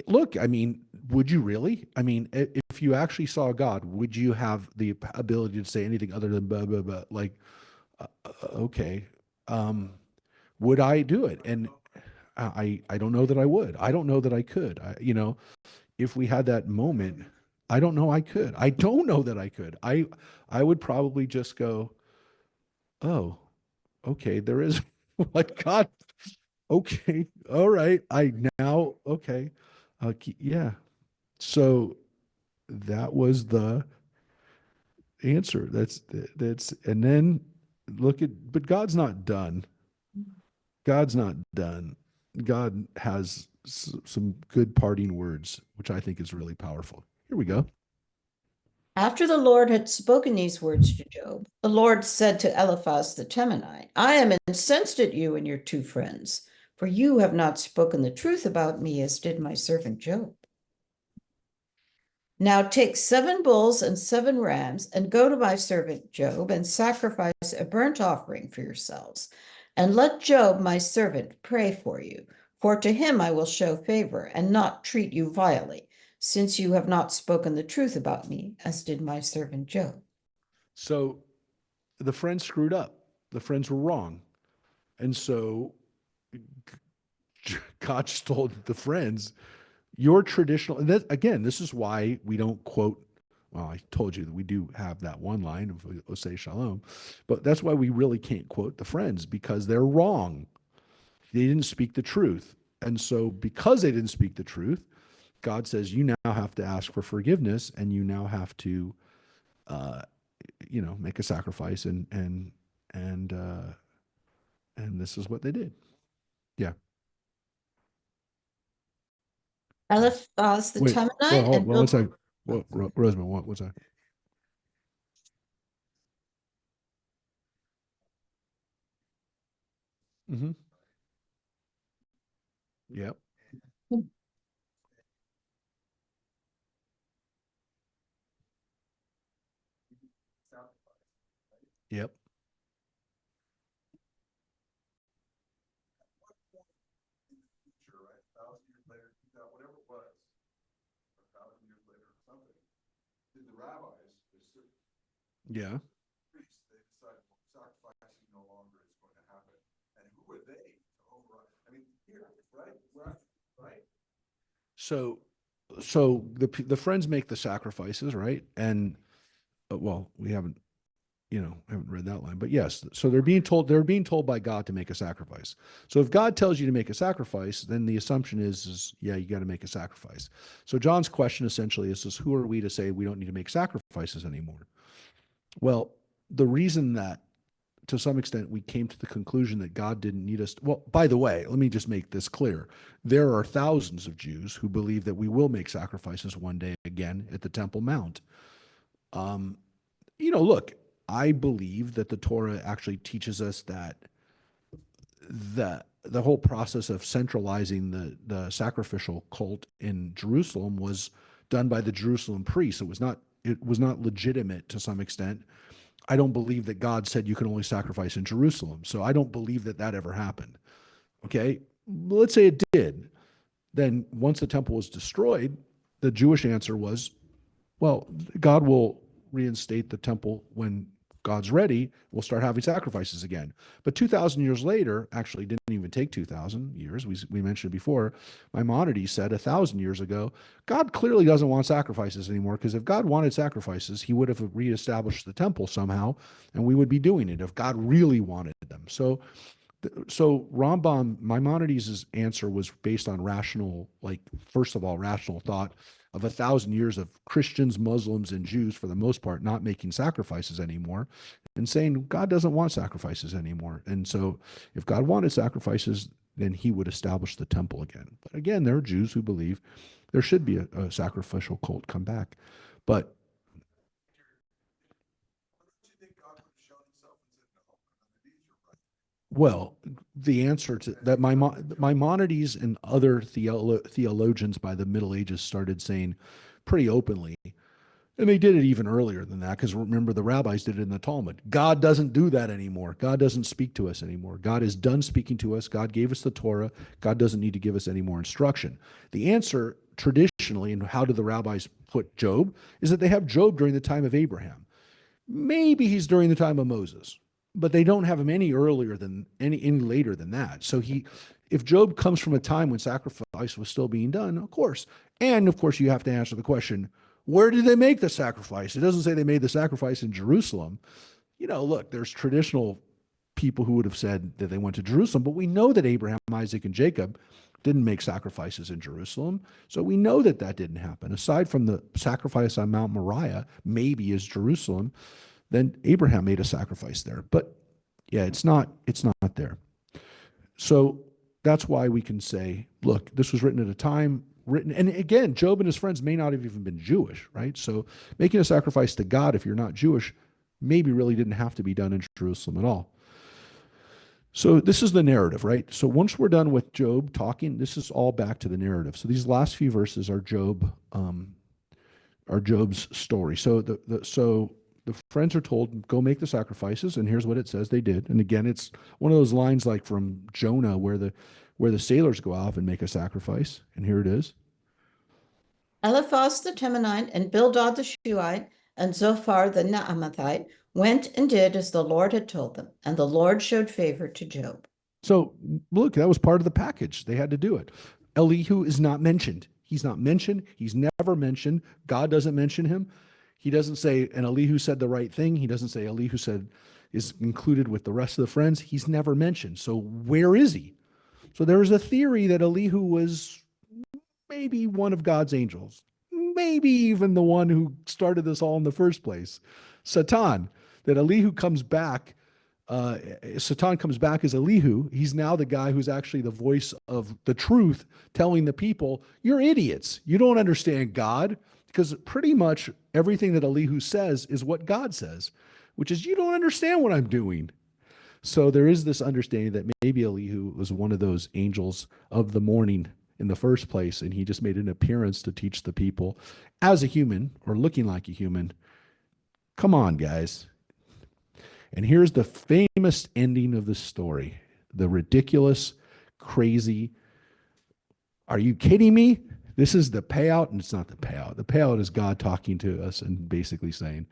look, I mean, would you really? I mean, if you actually saw God, would you have the ability to say anything other than blah, blah, blah? Like, okay, would I do it? And I don't know that I would. I don't know that I could. If we had that moment, I don't know I could. I don't know that I could. I would probably just go, oh, okay, there is like God. Okay, all right. Okay. Yeah. So that was the answer. And then but God's not done. God's not done. God has some good parting words, which I think is really powerful. Here we go. After the Lord had spoken these words to Job, the Lord said to Eliphaz the Temanite, I am incensed at you and your two friends, for you have not spoken the truth about me, as did my servant Job. Now take 7 bulls and 7 rams, and go to my servant Job, and sacrifice a burnt offering for yourselves. And let Job, my servant, pray for you, for to him I will show favor, and not treat you vilely, since you have not spoken the truth about me, as did my servant Job. So the friends screwed up. The friends were wrong. And so God just told the friends, your traditional, and that, again, this is why we don't quote. Well, I told you that we do have that one line of Osei Shalom, but that's why we really can't quote the friends because they're wrong. They didn't speak the truth. And so because they didn't speak the truth, God says, you now have to ask for forgiveness and you now have to, make a sacrifice and this is what they did. Yeah. Eliphaz the Wait, Temanite and one second. Rosamond, what's that? Mm-hmm. Yep. Yep. Yeah. So, the friends make the sacrifices, right? And well, we haven't read that line, but yes. So they're being told by God to make a sacrifice. So if God tells you to make a sacrifice, then the assumption is yeah, you got to make a sacrifice. So John's question essentially is who are we to say we don't need to make sacrifices anymore? Well, the reason that to some extent we came to the conclusion that God didn't need us. Well, by the way, let me just make this clear. There are thousands of Jews who believe that we will make sacrifices one day again at the Temple Mount. Look, I believe that the Torah actually teaches us that the whole process of centralizing the sacrificial cult in Jerusalem was done by the Jerusalem priests. It was not it was not legitimate to some extent. I don't believe that God said you can only sacrifice in Jerusalem. So I don't believe that that ever happened. Okay. Let's say it did. Then once the temple was destroyed, the Jewish answer was, well, God will reinstate the temple when God's ready. We'll start having sacrifices again. But 2,000 years later, actually didn't even take 2,000 years. We mentioned before, Maimonides said 1,000 years ago, God clearly doesn't want sacrifices anymore, because if God wanted sacrifices, he would have reestablished the temple somehow, and we would be doing it if God really wanted them. So Rambam, Maimonides' answer was based on rational, like, first of all, rational thought of 1,000 years of Christians, Muslims, and Jews, for the most part, not making sacrifices anymore, and saying God doesn't want sacrifices anymore. And so if God wanted sacrifices, then he would establish the temple again. But again, there are Jews who believe there should be a sacrificial cult come back. But well, the answer to that, Maimonides and other theologians by the Middle Ages started saying pretty openly, and they did it even earlier than that, because remember, the rabbis did it in the Talmud. God doesn't do that anymore. God doesn't speak to us anymore. God is done speaking to us. God gave us the Torah. God doesn't need to give us any more instruction. The answer traditionally, and how do the rabbis put Job, is that they have Job during the time of Abraham. Maybe he's during the time of Moses, but they don't have him any earlier than any later than that. So if Job comes from a time when sacrifice was still being done, of course. And of course, you have to answer the question, where did they make the sacrifice? It doesn't say they made the sacrifice in Jerusalem. Look, there's traditional people who would have said that they went to Jerusalem, but we know that Abraham, Isaac, and Jacob didn't make sacrifices in Jerusalem. So we know that that didn't happen. Aside from the sacrifice on Mount Moriah, maybe is Jerusalem, then Abraham made a sacrifice there. But yeah, it's not there. So that's why we can say, look, this was written at a time, and again, Job and his friends may not have even been Jewish, right? So making a sacrifice to God, if you're not Jewish, maybe really didn't have to be done in Jerusalem at all. So this is the narrative, right? So once we're done with Job talking, this is all back to the narrative. So these last few verses are Job's story. So the friends are told, go make the sacrifices, and here's what it says they did. And again, it's one of those lines like from Jonah where the sailors go off and make a sacrifice. And here it is. Eliphaz the Temanite and Bildad the Shuhite and Zophar the Naamathite went and did as the Lord had told them, and the Lord showed favor to Job. So look, that was part of the package. They had to do it. Elihu is not mentioned. He's not mentioned. He's never mentioned. God doesn't mention him. He doesn't say, and Elihu said the right thing. He doesn't say Elihu is included with the rest of the friends. He's never mentioned. So where is he? So there is a theory that Elihu was maybe one of God's angels, maybe even the one who started this all in the first place, Satan, that Elihu comes back. Satan comes back as Elihu. He's now the guy who's actually the voice of the truth, telling the people, you're idiots. You don't understand God, because pretty much everything that Elihu says is what God says, which is, you don't understand what I'm doing. So there is this understanding that maybe Elihu was one of those angels of the morning in the first place, and he just made an appearance to teach the people as a human, or looking like a human. Come on, guys. And here's the famous ending of the story. The ridiculous, crazy, are you kidding me? This is the payout, and it's not the payout. The payout is God talking to us and basically saying,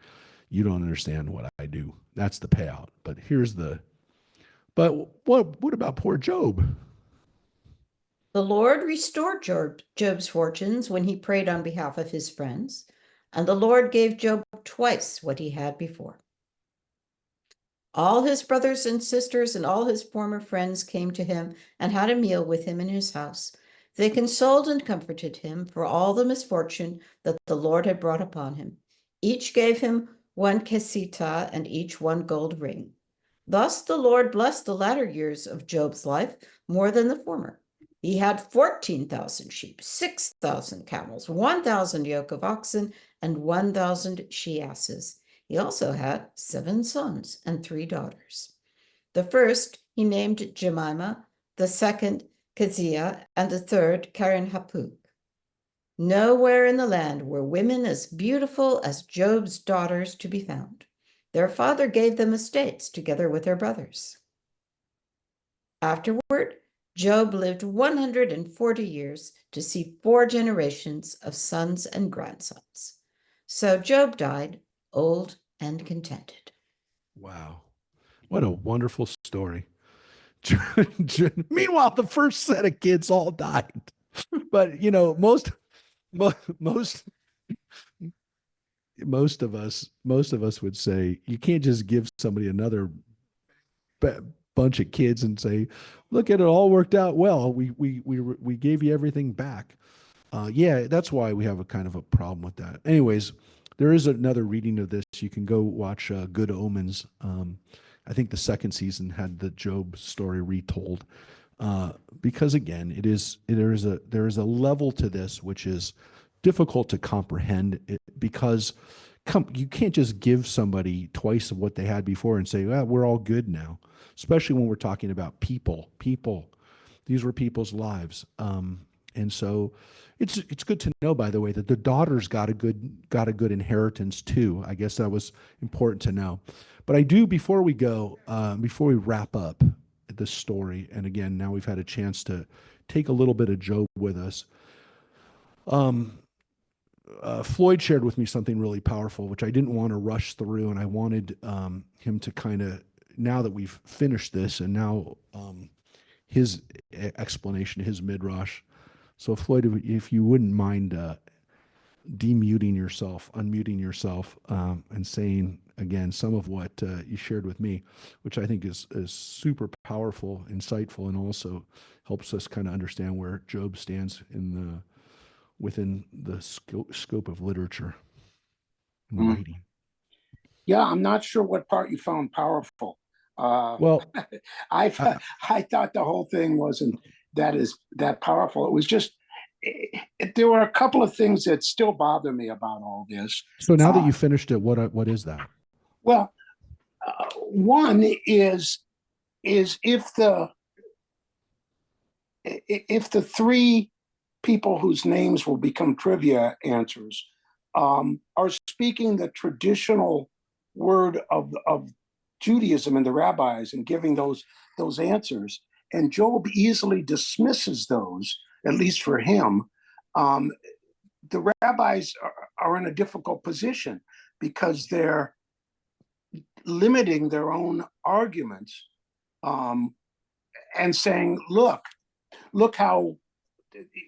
you don't understand what I do. That's the payout. But what about poor Job? The Lord restored Job's fortunes when he prayed on behalf of his friends, and the Lord gave Job twice what he had before. All his brothers and sisters and all his former friends came to him and had a meal with him in his house. They consoled and comforted him for all the misfortune that the Lord had brought upon him. Each gave him 1 kesita and each 1 gold ring. Thus the Lord blessed the latter years of Job's life more than the former. He had 14,000 sheep, 6,000 camels, 1,000 yoke of oxen, and 1,000 she-asses. He also had 7 sons and 3 daughters. The first he named Jemima, the second Keziah, and the third Karen Hapuk. Nowhere in the land were women as beautiful as Job's daughters to be found. Their father gave them estates together with their brothers. Afterward, Job lived 140 years to see 4 generations of sons and grandsons. So Job died old and contented. Wow. What a wonderful story. Meanwhile, the first set of kids all died. But most most of us would say you can't just give somebody another bunch of kids and say, look at it, all worked out well. We gave you everything back. Yeah, that's why we have a kind of a problem with that. Anyways, there is another reading of this. You can go watch Good Omens. I think the second season had the Job story retold. Because again, there is a level to this which is difficult to comprehend because you can't just give somebody twice of what they had before and say, well, we're all good now, especially when we're talking about people. These were people's lives. And so it's good to know, by the way, that the daughters got a good inheritance too. I guess that was important to know. But I do, before we wrap up this story, and again, now we've had a chance to take a little bit of Job with us. Floyd shared with me something really powerful, which I didn't want to rush through, and I wanted him to kind of, now that we've finished this, and now his explanation, his midrash. So Floyd, if you wouldn't mind unmuting yourself, and saying again some of what you shared with me, which I think is super powerful, insightful, and also helps us kind of understand where Job stands within the scope of literature and writing. Yeah, I'm not sure what part you found powerful. Well, I thought the whole thing wasn't that powerful. It was just there were a couple of things that still bother me about all this. So now that you finished it, what is that? Well, one is if the three people whose names will become trivia answers are speaking the traditional word of Judaism and the rabbis and giving those answers, and Job easily dismisses those, at least for him. The rabbis are in a difficult position because they're limiting their own arguments and saying, look how,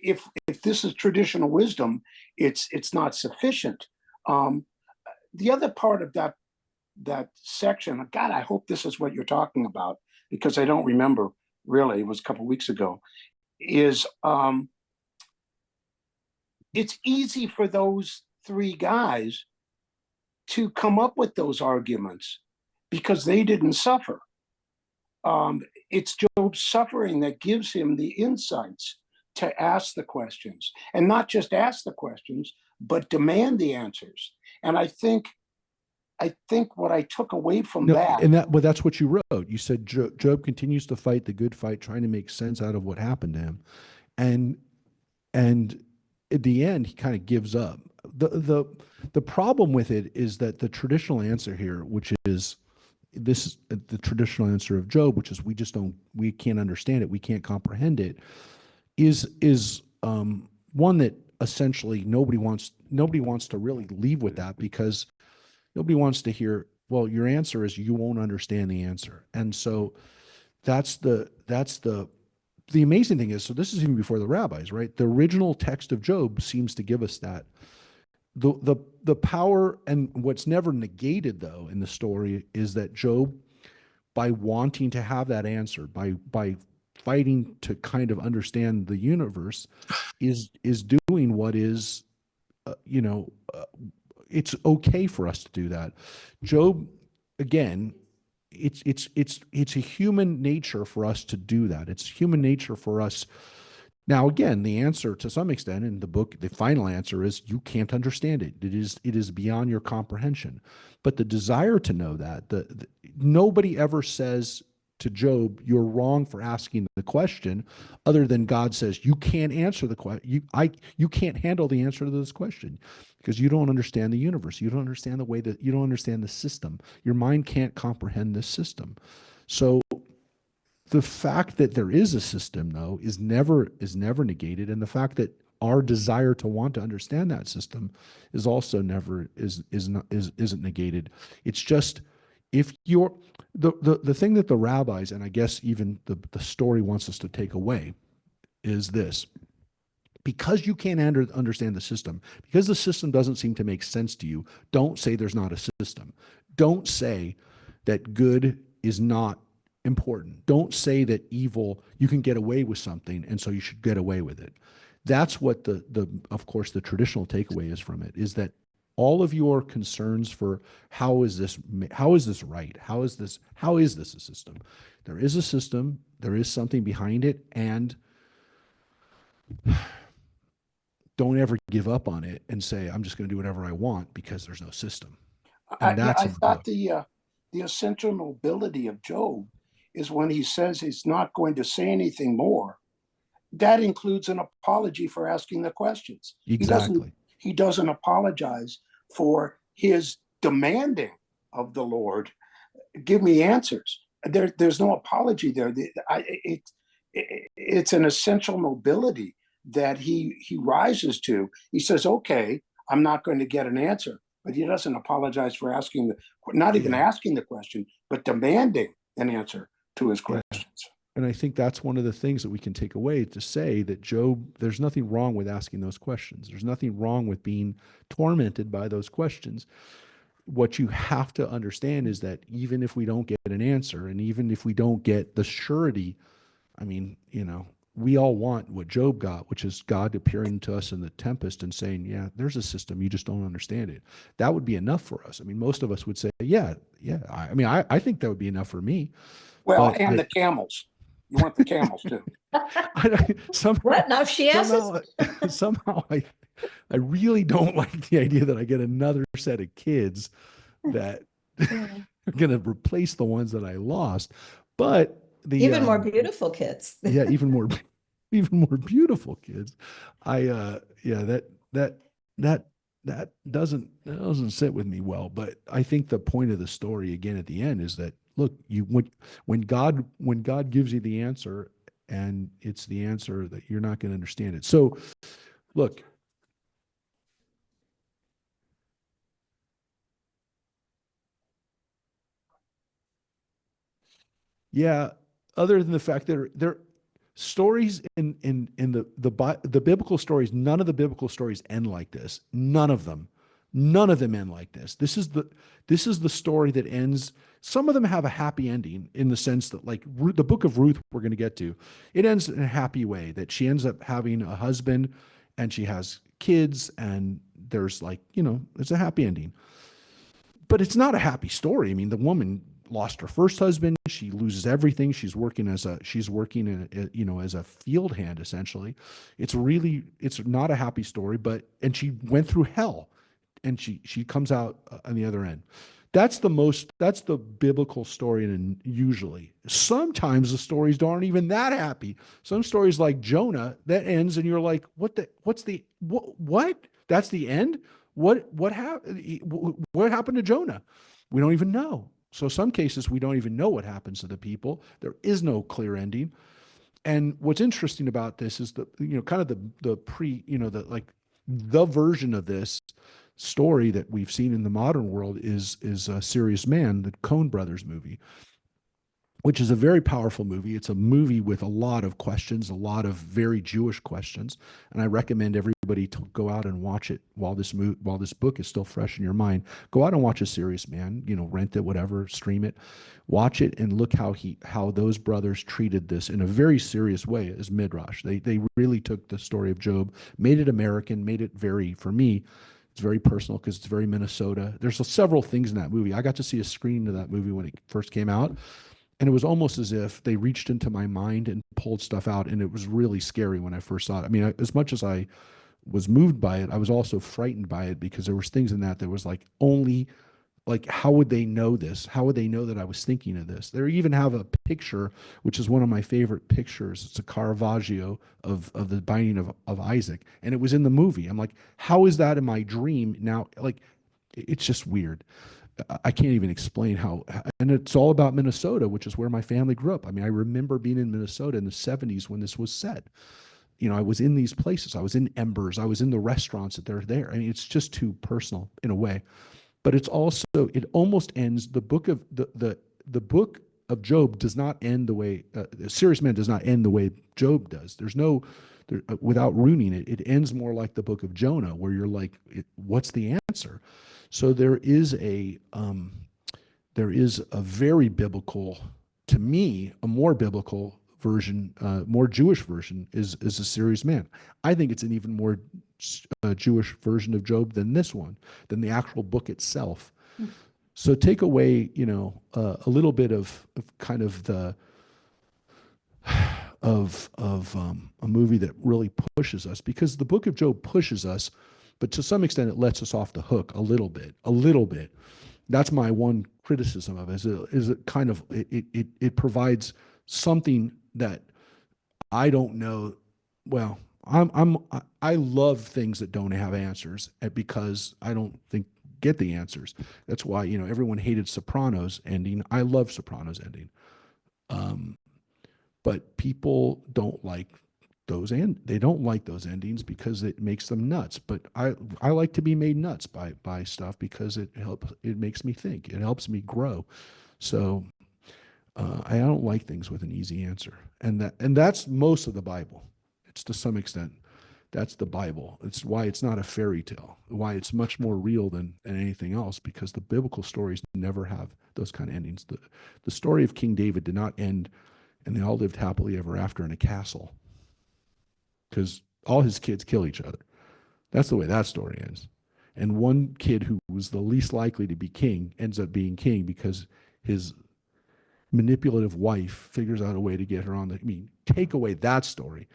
if this is traditional wisdom, it's not sufficient. The other part of that section, God, I hope this is what you're talking about, because I don't remember really, it was a couple of weeks ago, is it's easy for those three guys to come up with those arguments because they didn't suffer. It's Job's suffering that gives him the insights to ask the questions, and not just ask the questions, but demand the answers. And I think what I took away from but that's what you wrote. You said Job continues to fight the good fight, trying to make sense out of what happened to him, and at the end he kind of gives up. The problem with it is that the traditional answer here, which is the traditional answer of Job, which is we can't understand it, we can't comprehend it, is one that essentially nobody wants to really leave with that, because nobody wants to hear, well, your answer is you won't understand the answer. And so that's the amazing thing is, so this is even before the rabbis, right? The original text of Job seems to give us that. The power, and what's never negated though in the story, is that Job, by wanting to have that answer, by fighting to kind of understand the universe, is doing what is, it's okay for us to do that. Job, again, it's a human nature for us to do that. It's human nature for us. Now, again, the answer to some extent in the book, the final answer is you can't understand it. It is beyond your comprehension. But the desire to know that, nobody ever says to Job, you're wrong for asking the question, other than God says you can't answer the question. You can't handle the answer to this question because you don't understand the universe. You don't understand the way that you don't understand the system. Your mind can't comprehend this system. So the fact that there is a system, though, is never negated, and the fact that our desire to want to understand that system is also never isn't negated. It's just, if you're the thing that the rabbis, and I guess even the story wants us to take away, is this: because you can't understand the system, because the system doesn't seem to make sense to you, don't say there's not a system. Don't say that good is not important. Don't say that evil, you can get away with something, and so you should get away with it. That's what of course the traditional takeaway is from it, is that all of your concerns for how is this right? How is this a system? There is a system, there is something behind it, and don't ever give up on it and say, I'm just going to do whatever I want because there's no system. And that's I thought the essential nobility of Job is when he says he's not going to say anything more. That includes an apology for asking the questions. Exactly. He doesn't apologize for his demanding of the Lord, give me answers. There's no apology there. It's an essential nobility that he rises to. He says, okay, I'm not going to get an answer, but he doesn't apologize for not even asking the question, but demanding an answer to his questions. And I think that's one of the things that we can take away, to say that Job, there's nothing wrong with asking those questions. There's nothing wrong with being tormented by those questions. What you have to understand is that even if we don't get an answer, and even if we don't get the surety, I mean, we all want what Job got, which is God appearing to us in the tempest and saying, yeah, there's a system, you just don't understand it. That would be enough for us. I mean, most of us would say, yeah. I think that would be enough for me. Well, and the camels. You want the camels too. What? Now she asks. Somehow I really don't like the idea that I get another set of kids that are going to replace the ones that I lost. But even more beautiful kids. Yeah, even more beautiful kids. That doesn't sit with me well. But I think the point of the story again at the end is that, look, when God gives you the answer, and it's the answer that you're not going to understand it. So look, yeah, other than the fact that there stories in the biblical stories, none of the biblical stories end like this. None of them end like this. This is the story that ends. Some of them have a happy ending, in the sense that, like the book of Ruth, we're going to get to, it ends in a happy way, that she ends up having a husband and she has kids, and there's it's a happy ending. But it's not a happy story. I mean, the woman lost her first husband. She loses everything. She's working as a field hand, essentially. It's not a happy story, and she went through hell, and she comes out on the other end. That's the biblical story. And usually, sometimes the stories aren't even that happy. Some stories, like Jonah, that ends and you're like, what? That's the end? What happened to Jonah? We don't even know. So some cases we don't even know what happens to the people. There is no clear ending. And what's interesting about this is the version of this story that we've seen in the modern world is a Serious Man, the Coen Brothers movie, which is a very powerful movie. It's a movie with a lot of questions, a lot of very Jewish questions, and I recommend everybody to go out and watch it while this book is still fresh in your mind. Go out and watch A Serious Man, rent it, whatever, stream it, watch it, and look how those brothers treated this in a very serious way as Midrash. They really took the story of Job, made it American, made it for me, it's very personal because it's very Minnesota. There's several things in that movie. I got to see a screening of that movie when it first came out, and it was almost as if they reached into my mind and pulled stuff out, and it was really scary when I first saw it. I mean, as much as I was moved by it, I was also frightened by it, because there was things in that was like only like, how would they know this? How would they know that I was thinking of this? They even have a picture, which is one of my favorite pictures. It's a Caravaggio of the binding of Isaac, and it was in the movie. I'm like, how is that in my dream now? Like, it's just weird. I can't even explain how, and it's all about Minnesota, which is where my family grew up. I mean, I remember being in Minnesota in the 70s when this was said. You know, I was in these places. I was in Embers. I was in the restaurants that they're there. I mean, it's just too personal in a way. But it's also, it almost ends the book of the book of Job does not end the way a serious man does not end the way Job does. There's no without ruining it. It ends more like the book of Jonah, where you're like, what's the answer? So there is a very biblical, to me, a more biblical version, more Jewish version is a serious man. I think it's an even more Jewish version of Job than this one, than the actual book itself. So take away, you know, a little bit of kind of the of a movie that really pushes us, because the book of Job pushes us, but to some extent it lets us off the hook a little bit. That's my one criticism of it. Is it kind of it provides something that I don't know. Well, I love things that don't have answers, because I don't think get the answers. That's why, you know, everyone hated Sopranos ending. I love Sopranos ending. But people don't like those, and they don't like those endings because it makes them nuts. But I like to be made nuts by stuff, because it makes me think. It helps me grow. So I don't like things with an easy answer, and that's most of the Bible. It's to some extent that's the Bible. It's why it's not a fairy tale. Why it's much more real than anything else, because the biblical stories never have those kind of endings. The story of King David did not end, and they all lived happily ever after in a castle, because all his kids kill each other. That's the way that story ends. And one kid who was the least likely to be king ends up being king because his manipulative wife figures out a way to get her on the. I mean, take away that story.